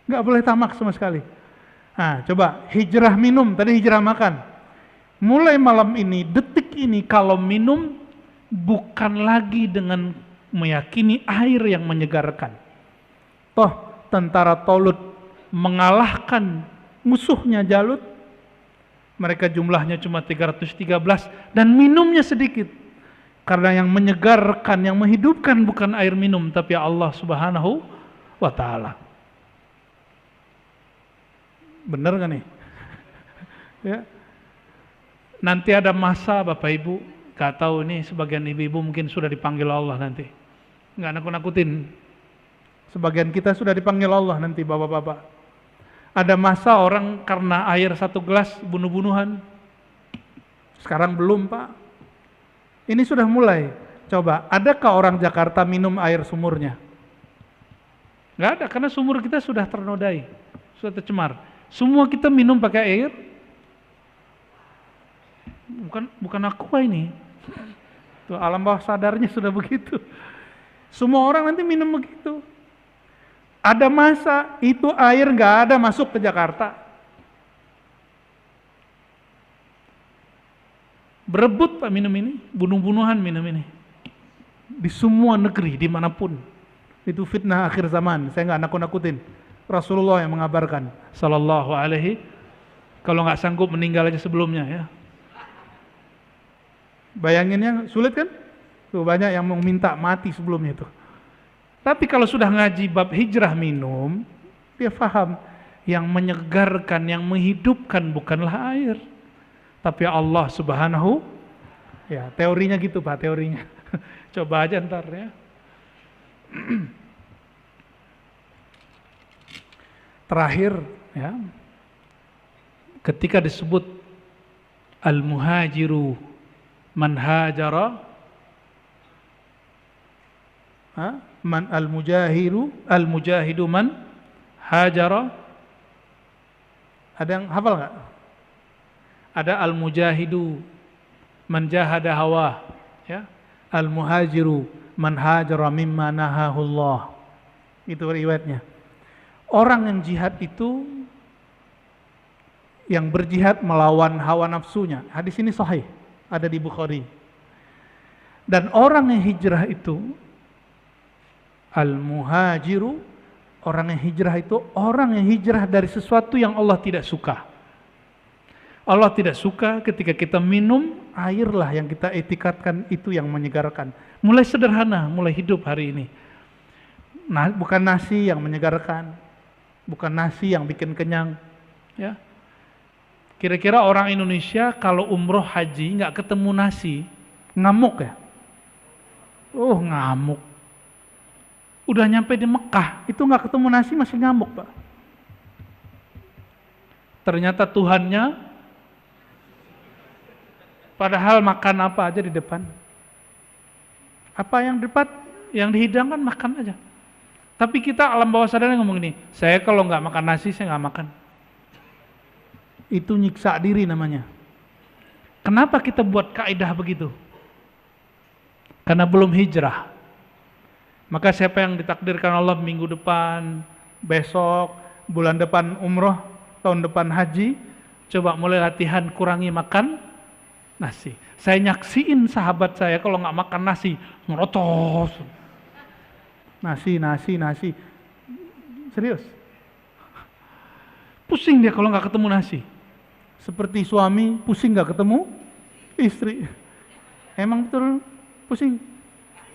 nggak boleh tamak sama sekali. Nah, coba hijrah minum, tadi hijrah makan. Mulai malam ini, detik ini, kalau minum bukan lagi dengan meyakini air yang menyegarkan. Toh tentara Talut mengalahkan musuhnya Jalut. Mereka jumlahnya cuma 313 dan minumnya sedikit. Karena yang menyegarkan, yang menghidupkan bukan air minum, tapi Allah Subhanahu wa Ta'ala. Benar gak nih? Ya. Nanti ada masa Bapak Ibu, gak tahu nih sebagian ibu-ibu mungkin sudah dipanggil Allah nanti. Nggak nakut-nakutin. Sebagian kita sudah dipanggil Allah nanti bapak-bapak. Ada masa orang karena air satu gelas bunuh-bunuhan. Sekarang belum Pak. Ini sudah mulai. Coba, adakah orang Jakarta minum air sumurnya? Nggak ada, karena sumur kita sudah ternodai, sudah tercemar. Semua kita minum pakai air. Bukan aqua ini. Tuh, alam bawah sadarnya sudah begitu. Semua orang nanti minum begitu. Ada masa itu air nggak ada masuk ke Jakarta. Berebut Pak minum ini, bunuh-bunuhan minum ini. Di semua negeri, dimanapun. Itu fitnah akhir zaman, saya nggak nakut-nakutin. Rasulullah yang mengabarkan, sallallahu alaihi, kalau nggak sanggup meninggal aja sebelumnya ya. Bayanginnya sulit kan? Tuh banyak yang mau minta mati sebelumnya tuh. Tapi kalau sudah ngaji bab hijrah minum, dia paham yang menyegarkan, yang menghidupkan bukanlah air, tapi Allah Subhanahu. Ya, teorinya gitu Pak, teorinya. Coba aja ntar ya. Terakhir ya, ketika disebut al-muhajiru man hajara, man al-mujahidu man hajara. Ada yang hafal nggak? Ada al-mujahidu man jahada hawa, ya. Al-muhajiru man hajara mimma nahahullah. Itu riwayatnya. Orang yang jihad itu yang berjihad melawan hawa nafsunya. Hadis ini sahih, ada di Bukhari. Dan orang yang hijrah itu al-muhajiru, orang yang hijrah itu orang yang hijrah dari sesuatu yang Allah tidak suka. Allah tidak suka ketika kita minum air lah yang kita etikatkan itu yang menyegarkan. Mulai sederhana, mulai hidup hari ini. Nah, bukan nasi yang menyegarkan, bukan nasi yang bikin kenyang, ya. Kira-kira orang Indonesia kalau umroh haji nggak ketemu nasi, ngamuk ya? Oh, ngamuk. Udah nyampe di Mekah, itu nggak ketemu nasi masih ngamuk, Pak. Ternyata Tuhannya, padahal makan apa aja di depan. Apa yang depan, yang dihidangkan makan aja. Tapi kita alam bawah sadar ngomong ini, saya kalau nggak makan nasi, saya nggak makan. Itu nyiksa diri namanya. Kenapa kita buat kaidah begitu? Karena belum hijrah. Maka siapa yang ditakdirkan Allah minggu depan, besok, bulan depan umroh, tahun depan haji, coba mulai latihan kurangi makan nasi. Saya nyaksiin sahabat saya kalau nggak makan nasi, ngerotos. Nasi. Serius. Pusing dia kalau nggak ketemu nasi. Seperti suami pusing nggak ketemu istri. Emang betul pusing?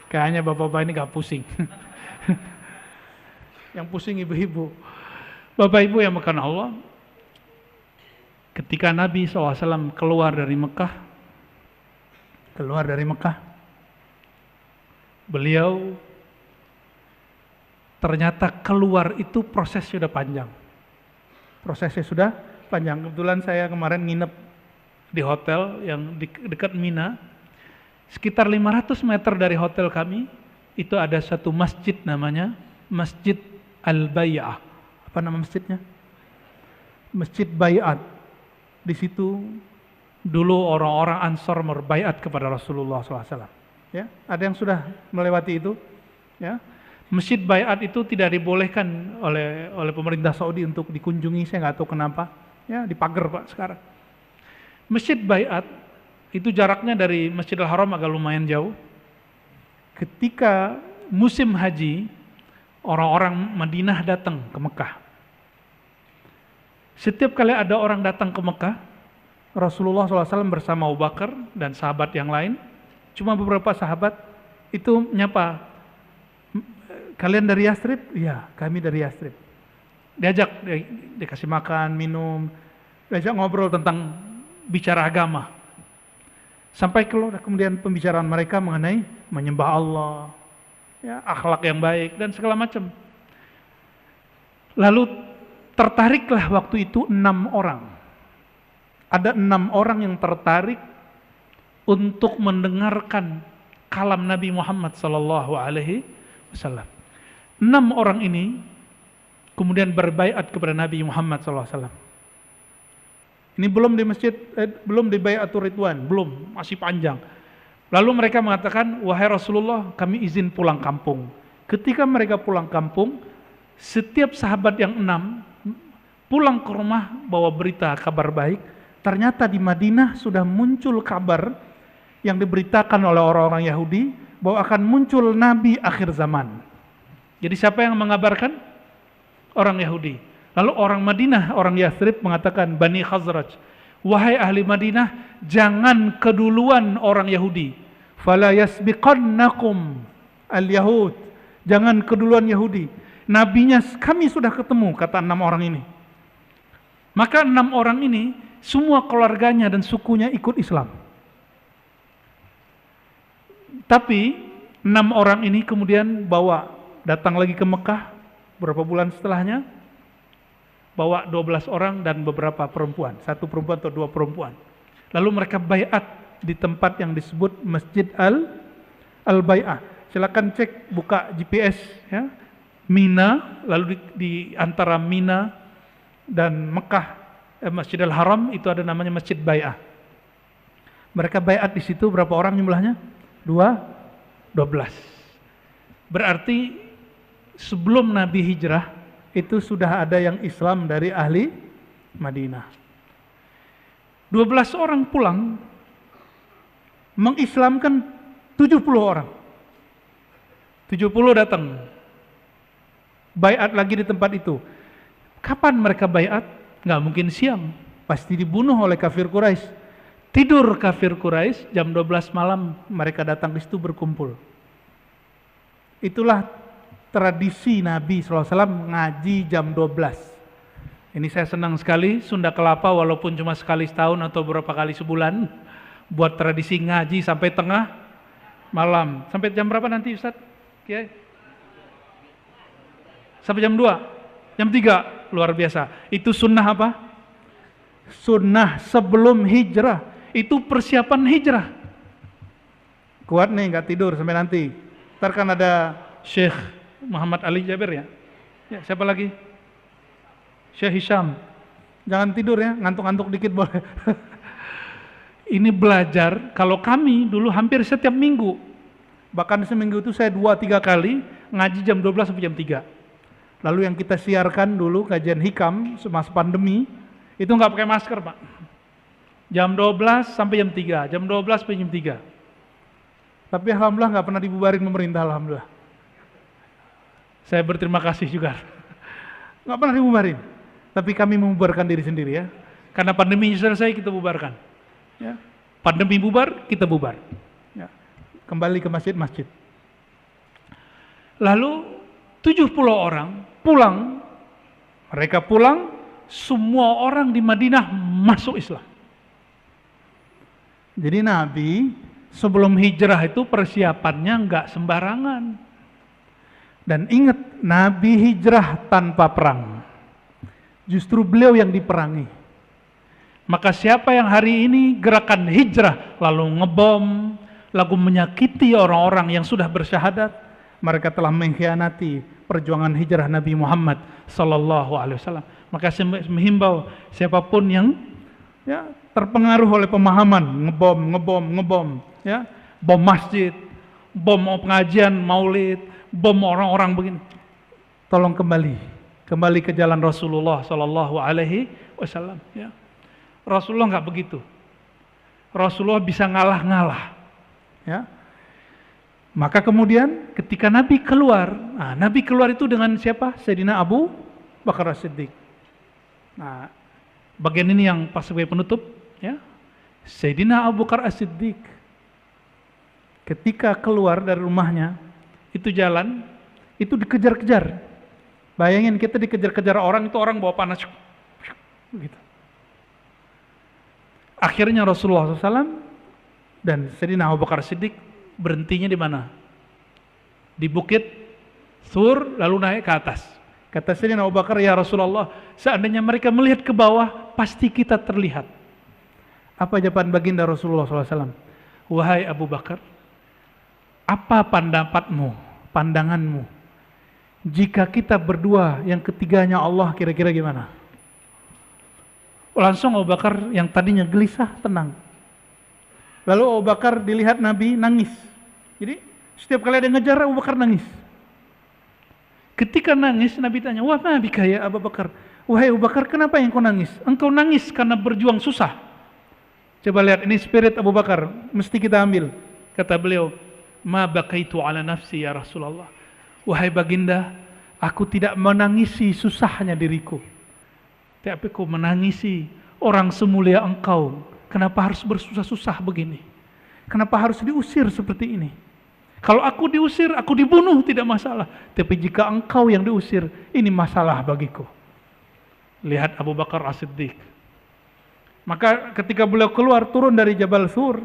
Kayaknya bapak-bapak ini nggak pusing. Yang pusing ibu-ibu. Bapak ibu yang makan Allah. Ketika Nabi SAW keluar dari Mekah, beliau ternyata keluar itu prosesnya sudah panjang. Kebetulan saya kemarin nginep di hotel yang dekat Mina. Sekitar 500 meter dari hotel kami, itu ada satu masjid namanya Masjid Al-Bai'ah. Apa nama masjidnya? Masjid Bai'at. Di situ dulu orang-orang Ansor berbaiat kepada Rasulullah SAW. Ya, ada yang sudah melewati itu. Ya, Masjid Bai'at itu tidak dibolehkan oleh pemerintah Saudi untuk dikunjungi. Saya nggak tahu kenapa. Ya, dipagar Pak sekarang. Masjid Bai'at itu jaraknya dari Masjidil Haram agak lumayan jauh. Ketika musim haji, orang-orang Madinah datang ke Mekah. Setiap kali ada orang datang ke Mekah, Rasulullah SAW bersama Abu Bakar dan sahabat yang lain, cuma beberapa sahabat itu nyapa, kalian dari Yathrib? Iya, kami dari Yathrib. Diajak, dikasih makan, minum, diajak ngobrol tentang bicara agama. Sampai kemudian pembicaraan mereka mengenai menyembah Allah, ya, akhlak yang baik dan segala macam. Lalu tertariklah waktu itu 6 orang. Ada 6 orang yang tertarik untuk mendengarkan kalam Nabi Muhammad SAW. 6 orang ini kemudian berbaiat kepada Nabi Muhammad SAW. Ini belum di masjid, belum di Bai'atur Ridwan, belum, masih panjang. Lalu mereka mengatakan, wahai Rasulullah, kami izin pulang kampung. Ketika mereka pulang kampung, setiap sahabat yang 6 pulang ke rumah bawa berita kabar baik. Ternyata di Madinah sudah muncul kabar yang diberitakan oleh orang-orang Yahudi bahwa akan muncul Nabi akhir zaman. Jadi siapa yang mengabarkan? Orang Yahudi. Lalu orang Madinah, orang Yathrib mengatakan, Bani Khazraj, wahai ahli Madinah, jangan keduluan orang Yahudi. Fala yasbiqannakum al-Yahud. Jangan keduluan Yahudi. Nabinya kami sudah ketemu, kata 6 orang ini. Maka 6 orang ini, semua keluarganya dan sukunya ikut Islam. Tapi 6 orang ini kemudian datang lagi ke Mekah, beberapa bulan setelahnya, bawa 12 orang dan beberapa perempuan, 1 perempuan atau 2 perempuan. Lalu mereka baiat di tempat yang disebut Masjid Al-Bai'ah. Silakan cek, buka GPS ya. Mina, lalu di antara Mina dan Mekah, Masjidil Haram itu ada namanya Masjid Bai'ah. Mereka baiat di situ berapa orang jumlahnya? 12. Berarti sebelum Nabi hijrah itu sudah ada yang Islam dari ahli Madinah. 12 orang pulang mengislamkan 70 orang. 70 datang. Baiat lagi di tempat itu. Kapan mereka baiat? Nggak mungkin siang. Pasti dibunuh oleh kafir Quraisy. Tidur kafir Quraisy, jam 12 malam mereka datang ke situ berkumpul. Itulah tradisi Nabi SAW ngaji jam 12. Ini saya senang sekali, Sunda Kelapa walaupun cuma sekali setahun atau beberapa kali sebulan, buat tradisi ngaji sampai tengah malam. Sampai jam berapa nanti Ustaz? Kiai? Sampai jam 2, jam 3, luar biasa. Itu sunnah apa? Sunnah sebelum hijrah. Itu persiapan hijrah. Kuat nih, nggak tidur sampai nanti. Ntar kan ada Syekh Muhammad Ali Jabir ya. Ya, siapa lagi? Syekh Hisham. Jangan tidur ya, ngantuk-ngantuk dikit boleh. Ini belajar, kalau kami dulu hampir setiap minggu. Bahkan seminggu itu saya 2-3 kali ngaji jam 12 sampai jam 3. Lalu yang kita siarkan dulu kajian hikam semasa pandemi, itu nggak pakai masker Pak. Jam 12 sampai jam 3, jam 12 sampai jam 3. Tapi alhamdulillah nggak pernah dibubarin pemerintah, alhamdulillah. Saya berterima kasih juga. Nggak pernah dibubarin. Tapi kami membubarkan diri sendiri ya. Karena pandemi selesai kita bubarkan. Ya. Pandemi bubar, kita bubar. Ya. Kembali ke masjid-masjid. Lalu 70 orang pulang. Mereka pulang, semua orang di Madinah masuk Islam. Jadi Nabi sebelum hijrah itu persiapannya nggak sembarangan. Dan ingat, Nabi hijrah tanpa perang. Justru beliau yang diperangi. Maka siapa yang hari ini gerakan hijrah lalu ngebom, lalu menyakiti orang-orang yang sudah bersyahadat, mereka telah mengkhianati perjuangan hijrah Nabi Muhammad sallallahu alaihi wasallam. Maka saya menghimbau siapapun yang ya terpengaruh oleh pemahaman ngebom, ya, bom masjid, bom pengajian maulid, bom orang-orang begini, tolong kembali ke jalan Rasulullah sallallahu alaihi wasallam. Ya. Rasulullah nggak begitu. Rasulullah bisa ngalah-ngalah. Ya. Maka kemudian ketika Nabi keluar, Nabi keluar itu dengan siapa? Sayyidina Abu Bakar As-Siddiq. Nah, bagian ini yang pas sebagai penutup, ya. Sayyidina Abu Bakar As-Siddiq ketika keluar dari rumahnya, itu jalan, itu dikejar-kejar. Bayangin kita dikejar-kejar orang, itu orang bawa panas, gitu. Akhirnya Rasulullah SAW dan Sayyidina Abu Bakar Siddiq berhentinya di mana? Di bukit Sur, lalu naik ke atas. Kata Sayyidina Abu Bakar, ya Rasulullah, seandainya mereka melihat ke bawah, pasti kita terlihat. Apa jawaban baginda Rasulullah SAW? Wahai Abu Bakar, apa pandanganmu? Jika kita berdua, yang ketiganya Allah, kira-kira gimana? Langsung Abu Bakar yang tadinya gelisah, tenang. Lalu Abu Bakar dilihat Nabi nangis. Jadi setiap kali ada yang ngejar, Abu Bakar nangis. Ketika nangis, Nabi tanya, wah bika ya Abu Bakar. Wahai Abu Bakar, kenapa yang kau nangis? Engkau nangis karena berjuang susah. Coba lihat, ini spirit Abu Bakar, mesti kita ambil. Kata beliau, ma bakaitu ala nafsi ya Rasulullah. Wahai baginda, aku tidak menangisi susahnya diriku. Tapi aku menangisi orang semulia engkau. Kenapa harus bersusah-susah begini? Kenapa harus diusir seperti ini? Kalau aku diusir, aku dibunuh, tidak masalah. Tapi jika engkau yang diusir, ini masalah bagiku. Lihat Abu Bakar As-Siddiq. Maka ketika beliau keluar, turun dari Jabal Sur,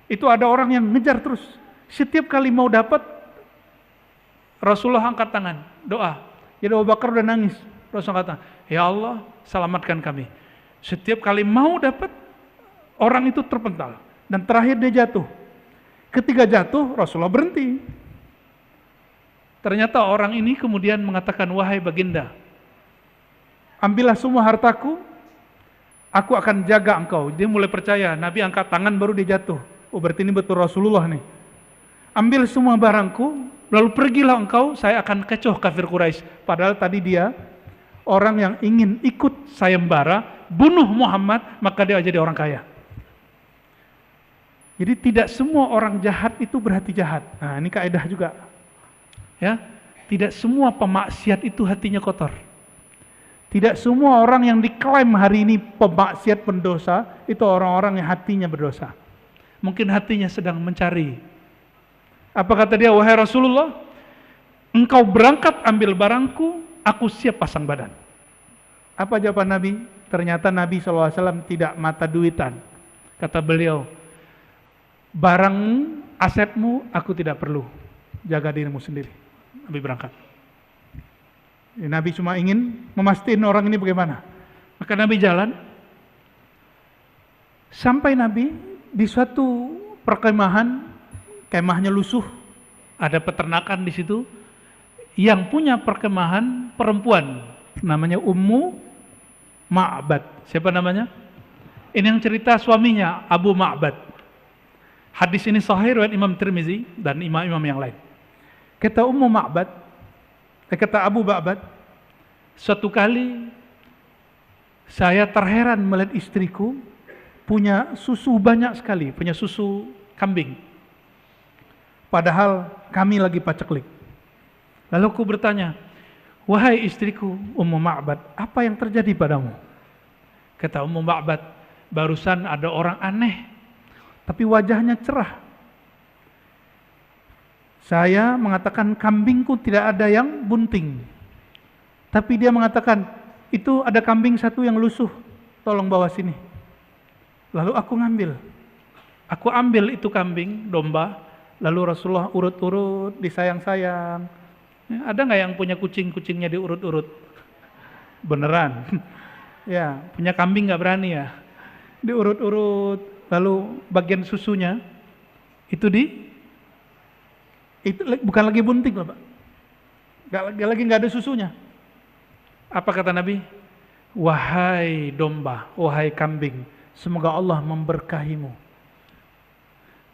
itu ada orang yang ngejar terus. Setiap kali mau dapat, Rasulullah angkat tangan, doa. Jadi Abu Bakar udah nangis. Rasul kata, ya Allah, selamatkan kami. Setiap kali mau dapat, orang itu terpental. Dan terakhir dia jatuh. Ketika jatuh, Rasulullah berhenti. Ternyata orang ini kemudian mengatakan, wahai baginda, ambillah semua hartaku, aku akan jaga engkau. Dia mulai percaya, Nabi angkat tangan baru dia jatuh. Oh berarti ini betul Rasulullah nih. Ambil semua barangku, lalu pergilah engkau, saya akan kecoh kafir Quraisy. Padahal tadi dia orang yang ingin ikut sayembara, bunuh Muhammad, maka dia jadi orang kaya. Jadi tidak semua orang jahat itu berhati jahat. Nah ini kaidah juga. Ya, tidak semua pemaksiat itu hatinya kotor. Tidak semua orang yang diklaim hari ini pemaksiat pendosa, itu orang-orang yang hatinya berdosa. Mungkin hatinya sedang mencari. Apa kata dia, wahai Rasulullah, engkau berangkat ambil barangku, aku siap pasang badan. Apa jawaban Nabi? Ternyata Nabi SAW tidak mata duitan. Kata beliau, barangmu, asetmu, aku tidak perlu. Jaga dirimu sendiri. Nabi berangkat. Nabi cuma ingin memastikan orang ini bagaimana. Maka Nabi jalan. Sampai Nabi di suatu perkemahan, kemahnya lusuh, ada peternakan di situ. Yang punya perkemahan perempuan, namanya Ummu Ma'bad. Siapa namanya? Ini yang cerita suaminya, Abu Ma'bad. Hadis ini sahih riwayat Imam Tirmizi dan imam-imam yang lain. Kata Ummu Ma'bad, kata Abu Ma'bad, suatu kali saya terheran melihat istriku punya susu banyak sekali, punya susu kambing. Padahal kami lagi paceklik. Lalu aku bertanya, wahai istriku Ummu Ma'bad, apa yang terjadi padamu? Kata Ummu Ma'bad, barusan ada orang aneh, tapi wajahnya cerah. Saya mengatakan kambingku tidak ada yang bunting. Tapi dia mengatakan, itu ada kambing satu yang lusuh, tolong bawa sini. Lalu aku ngambil. Aku ambil itu kambing, domba, lalu Rasulullah urut-urut, disayang-sayang. Ada nggak yang punya kucing-kucingnya diurut-urut? Beneran. Ya, punya kambing nggak berani ya. Diurut-urut, lalu bagian susunya, itu bukan lagi bunting Pak. Nggak ada susunya. Apa kata Nabi? Wahai domba, wahai kambing, semoga Allah memberkahimu.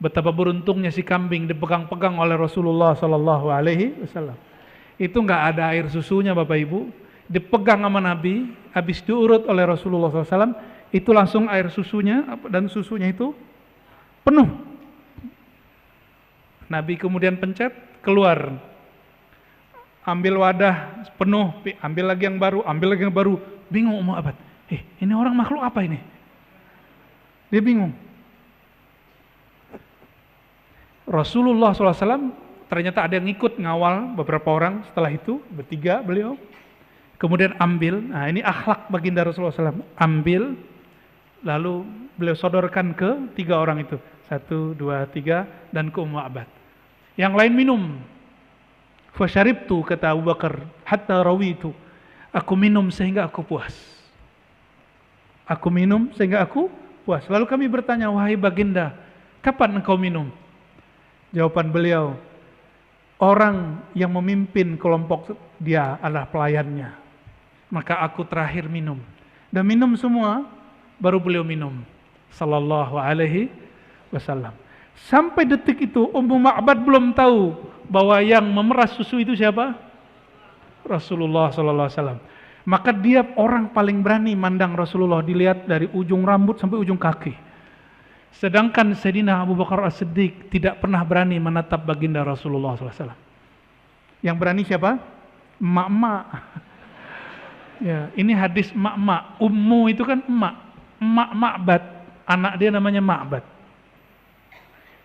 Betapa beruntungnya si kambing dipegang-pegang oleh Rasulullah Sallallahu Alaihi Wasallam. Itu nggak ada air susunya Bapak Ibu, dipegang sama Nabi, habis diurut oleh Rasulullah SAW, itu langsung air susunya dan susunya itu penuh. Nabi kemudian pencet, keluar. Ambil wadah penuh, ambil lagi yang baru, ambil lagi yang baru. Bingung Ummu Ma'bad. Ini orang makhluk apa ini? Dia bingung. Rasulullah SAW ternyata ada yang ikut ngawal beberapa orang setelah itu, bertiga beliau. Kemudian ambil, nah ini akhlak baginda Rasulullah SAW. Ambil, lalu beliau sodorkan ke tiga orang itu. 1, 2, 3, dan ke Ummu Ma'bad. Yang lain minum. Fasyaribtu, kata Abu Bakar, hatta rawitu. Aku minum sehingga aku puas. Aku minum sehingga aku puas. Lalu kami bertanya, wahai baginda, kapan engkau minum? Jawaban beliau, orang yang memimpin kelompok dia adalah pelayannya. Maka aku terakhir minum. Dan minum semua, baru beliau minum. Sallallahu alaihi wasallam. Sampai detik itu Ummu Ma'bad belum tahu bahwa yang memeras susu itu siapa? Rasulullah sallallahu alaihi wasallam. Maka dia orang paling berani mandang Rasulullah, dilihat dari ujung rambut sampai ujung kaki. Sedangkan Sayyidina Abu Bakar As-Siddiq tidak pernah berani menatap baginda Rasulullah sallallahu alaihi wasallam. Yang berani siapa? Emak-emak. Ya, ini hadis emak-emak. Ummu itu kan emak. Emak Ma'bad. Anak dia namanya Ma'bad.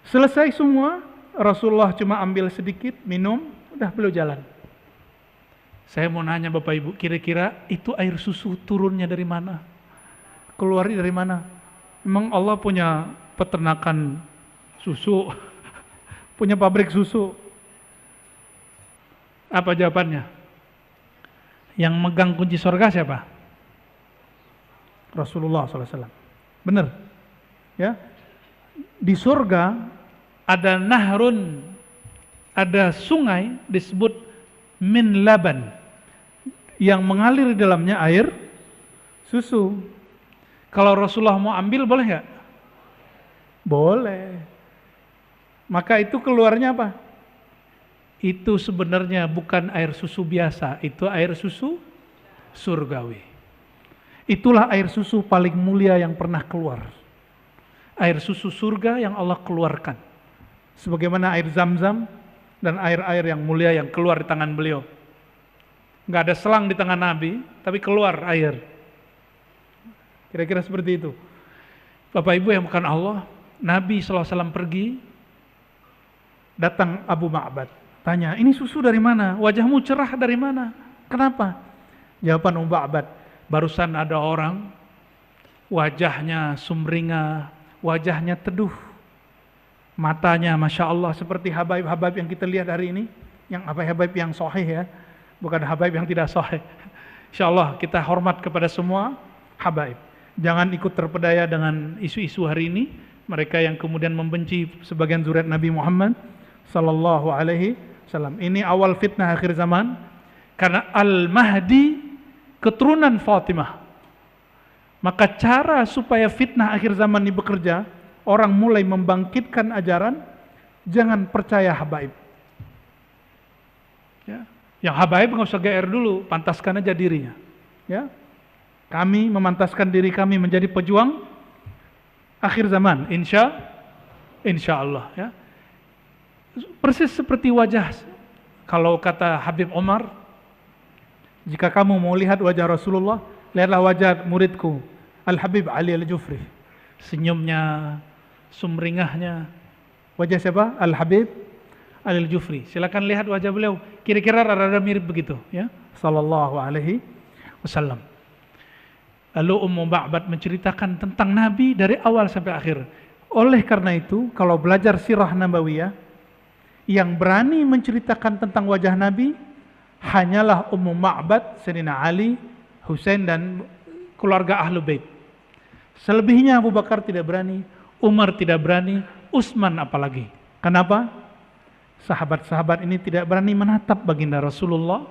Selesai semua, Rasulullah cuma ambil sedikit, minum, udah beliau jalan. Saya mau nanya Bapak Ibu, kira-kira itu air susu turunnya dari mana? Keluarnya dari mana? Memang Allah punya peternakan susu, punya pabrik susu. Apa jawabannya? Yang megang kunci surga siapa? Rasulullah SAW. Benar? Ya. Di surga ada nahrun, ada sungai disebut min laban, yang mengalir di dalamnya air susu. Kalau Rasulullah mau ambil boleh nggak? Boleh. Maka itu keluarnya apa? Itu sebenarnya bukan air susu biasa, itu air susu surgawi. Itulah air susu paling mulia yang pernah keluar. Air susu surga yang Allah keluarkan. Sebagaimana air Zam-Zam dan air-air yang mulia yang keluar di tangan beliau. Nggak ada selang di tangan Nabi, tapi keluar air. Kira-kira seperti itu. Bapak Ibu yang bukan Allah, Nabi SAW pergi, datang Abu Ma'bad. Tanya, ini susu dari mana? Wajahmu cerah dari mana? Kenapa? Jawaban Abu Ma'bad, barusan ada orang, wajahnya sumringah, wajahnya teduh, matanya Masya Allah seperti habaib-habaib yang kita lihat hari ini, yang habaib yang sahih ya, bukan habaib yang tidak sahih. Insya Allah kita hormat kepada semua habaib. Jangan ikut terpedaya dengan isu-isu hari ini, mereka yang kemudian membenci sebagian zuriat Nabi Muhammad Sallallahu Alaihi Wasallam. Ini awal fitnah akhir zaman, karena Al-Mahdi keturunan Fatimah. Maka cara supaya fitnah akhir zaman ini bekerja, orang mulai membangkitkan ajaran, jangan percaya habaib. Ya. Yang habaib nggak usah GR dulu, pantaskan aja dirinya. Ya. Kami memantaskan diri kami menjadi pejuang akhir zaman, insya Allah. Ya. Persis seperti wajah, kalau kata Habib Omar, jika kamu mau lihat wajah Rasulullah, lihatlah wajah muridku Al-Habib Ali Al-Jufri. Senyumnya, sumringahnya. Wajah siapa? Al-Habib Ali Al-Jufri. Silakan lihat wajah beliau. Kira-kira rada-rada mirip begitu, ya. Sallallahu alaihi wasallam. Lalu Ummu Ma'bad menceritakan tentang Nabi dari awal sampai akhir. Oleh karena itu, kalau belajar sirah nabawiyah, yang berani menceritakan tentang wajah Nabi hanyalah Ummu Ma'bad, Sayyidina Ali, Husain dan keluarga Ahlul Bait. Selebihnya Abu Bakar tidak berani, Umar tidak berani, Utsman apalagi. Kenapa? Sahabat-sahabat ini tidak berani menatap baginda Rasulullah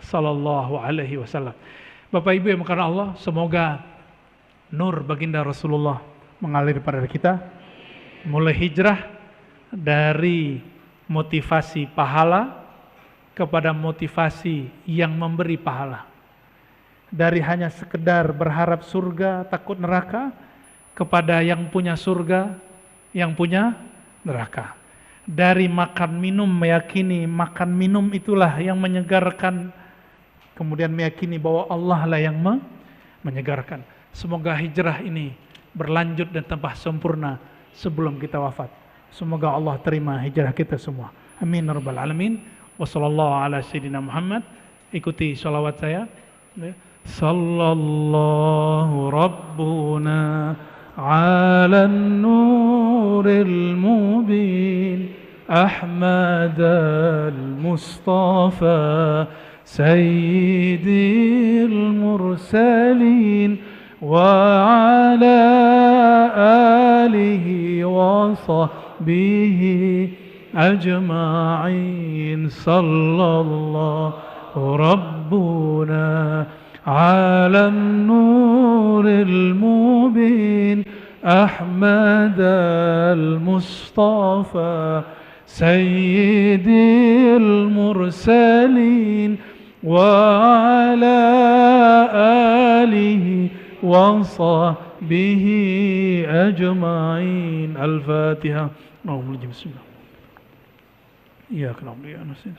Sallallahu Alaihi Wasallam. Bapak Ibu yang bukan Allah, semoga nur baginda Rasulullah mengalir pada kita, mulai hijrah dari motivasi pahala kepada motivasi yang memberi pahala. Dari hanya sekedar berharap surga, takut neraka, kepada yang punya surga, yang punya neraka. Dari makan minum meyakini makan minum itulah yang menyegarkan, kemudian meyakini bahwa Allah lah yang menyegarkan. Semoga hijrah ini berlanjut dan tambah sempurna sebelum kita wafat. Semoga Allah terima hijrah kita semua. Amin ya rabbal alamin. Wassallallahu ala sayyidina Muhammad. Ikuti salawat saya. Sallallahu rabbuna ala nuril mubin Ahmad al-Mustafa sayyidil mursalin wa ala alihi wa sahbihi أجمعين صلى الله ربنا على النور المبين أحمد المصطفى سيد المرسلين وعلى آله وصحبه أجمعين. الفاتحة. بسم الله. إياك نعبد وإياك نستعين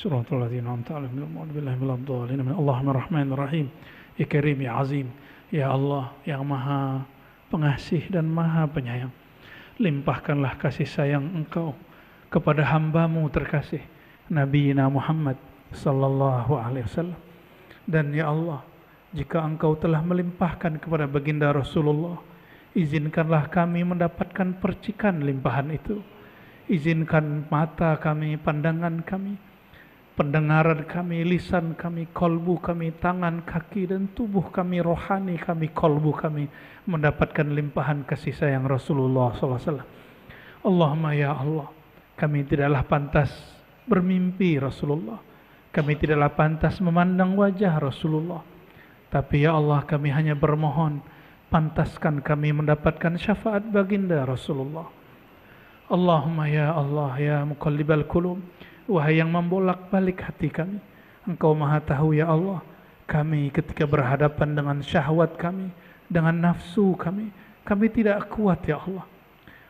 صراط الذين أنعمت عليهم غير المغضوب عليهم ولا الضالين. اللهم الرحمن الرحيم. Ya Karim, ya Azim, ya Allah yang Maha Pengasih dan Maha Penyayang, limpahkanlah kasih sayang Engkau kepada hamba-Mu terkasih Nabi Muhammad sallallahu alaihi wasallam. Dan ya Allah, jika Engkau telah melimpahkan kepada baginda Rasulullah, izinkanlah kami mendapatkan percikan limpahan itu. Izinkan mata kami, pandangan kami, pendengaran kami, lisan kami, kolbu kami, tangan, kaki, dan tubuh kami, rohani kami, kolbu kami, mendapatkan limpahan kasih sayang Rasulullah SAW. Allahumma ya Allah, kami tidaklah pantas bermimpi Rasulullah, kami tidaklah pantas memandang wajah Rasulullah, tapi ya Allah kami hanya bermohon, pantaskan kami mendapatkan syafaat baginda Rasulullah. Allahumma ya Allah ya muqallibal qulub, wahai yang membolak-balik hati kami, Engkau maha tahu ya Allah, kami ketika berhadapan dengan syahwat kami, dengan nafsu kami tidak kuat ya Allah.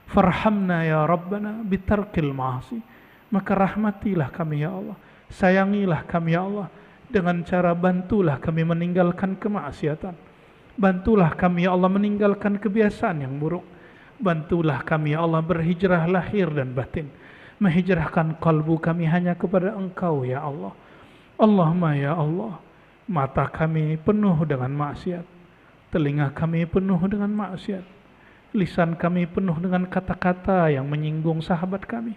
Farhamna ya Rabbana bitarkil ma'asi, maka rahmatilah kami ya Allah, sayangilah kami ya Allah, dengan cara bantulah kami meninggalkan kemaksiatan, bantulah kami ya Allah meninggalkan kebiasaan yang buruk, bantulah kami ya Allah berhijrah lahir dan batin, menghijrahkan kalbu kami hanya kepada Engkau ya Allah. Allahumma ya Allah, mata kami penuh dengan maksiat, telinga kami penuh dengan maksiat, lisan kami penuh dengan kata-kata yang menyinggung sahabat kami,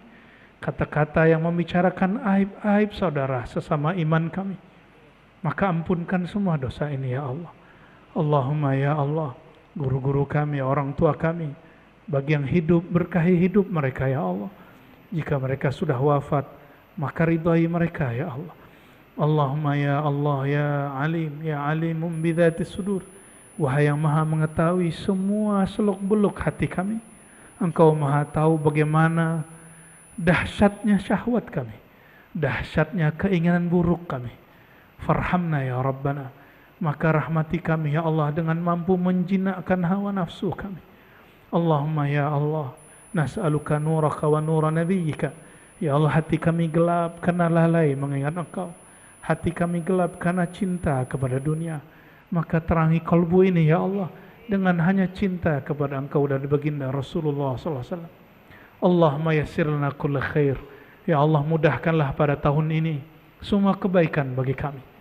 kata-kata yang membicarakan aib-aib saudara sesama iman kami. Maka ampunkan semua dosa ini ya Allah. Allahumma ya Allah, guru-guru kami, orang tua kami, bagi yang hidup, berkahi hidup mereka ya Allah. Jika mereka sudah wafat, maka ridhai mereka ya Allah. Allahumma ya Allah ya alim, ya alimum bidzatis sudur, wahai yang maha mengetahui semua seluk-beluk hati kami, Engkau maha tahu bagaimana dahsyatnya syahwat kami, dahsyatnya keinginan buruk kami. Farhamna ya Rabbana, maka rahmati kami ya Allah dengan mampu menjinakkan hawa nafsu kami. Allahumma ya Allah, nas'aluka nuraka wa nura nabiyyika. Ya Allah, hati kami gelap karena lalai mengingat Engkau, hati kami gelap karena cinta kepada dunia, maka terangi kalbu ini ya Allah dengan hanya cinta kepada Engkau dan baginda Rasulullah SAW. Allahumma yassir lana kulla khair, ya Allah mudahkanlah pada tahun ini semua kebaikan bagi kami.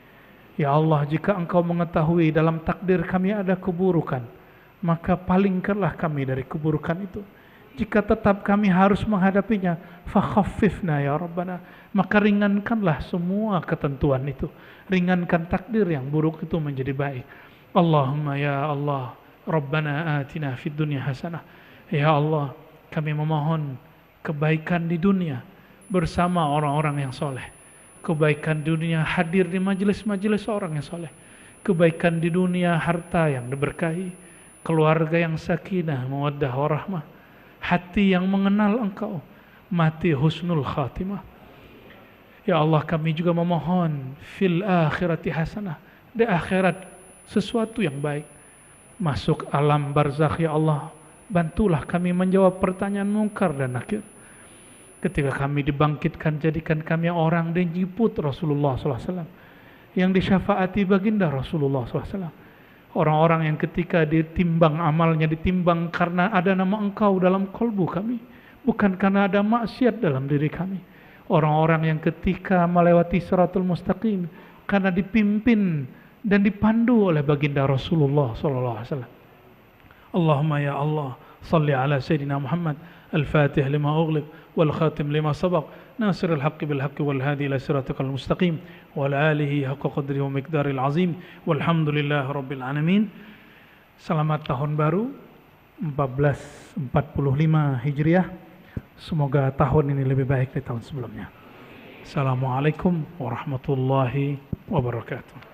Ya Allah, jika Engkau mengetahui dalam takdir kami ada keburukan, maka palingkanlah kami dari keburukan itu. Jika tetap kami harus menghadapinya, fakhaffifna ya Rabbana, maka ringankanlah semua ketentuan itu, ringankan takdir yang buruk itu menjadi baik. Allahumma ya Allah, Rabbana atina fid dunya hasanah. Ya Allah, kami memohon kebaikan di dunia bersama orang-orang yang soleh, kebaikan di dunia hadir di majelis-majelis orang yang soleh, kebaikan di dunia harta yang diberkahi, keluarga yang sakinah, mawaddah warahmah, hati yang mengenal Engkau, mati husnul khatimah. Ya Allah, kami juga memohon fil akhirati hasanah, di akhirat sesuatu yang baik, masuk alam barzakh ya Allah, bantulah kami menjawab pertanyaan mungkar dan nakir. Ketika kami dibangkitkan, jadikan kami orang dan jiput Rasulullah SAW, yang disyafaati baginda Rasulullah SAW. Orang-orang yang ketika ditimbang amalnya, ditimbang karena ada nama Engkau dalam kalbu kami, bukan karena ada maksiat dalam diri kami. Orang-orang yang ketika melewati siratul mustaqim karena dipimpin dan dipandu oleh baginda Rasulullah SAW. Allahumma ya Allah, salli ala Sayyidina Muhammad al-Fatih lima ughliq wal khatim lima sabaq, nasir al-haqqi bil haqqi wal hadi ila siratikal mustaqim wa ala alihi haqqa qadri wa miqdaril azim walhamdulillahi rabbil alamin. Selamat tahun baru 1445 Hijriah. Semoga tahun ini lebih baik dari tahun sebelumnya. Assalamualaikum warahmatullahi wabarakatuh.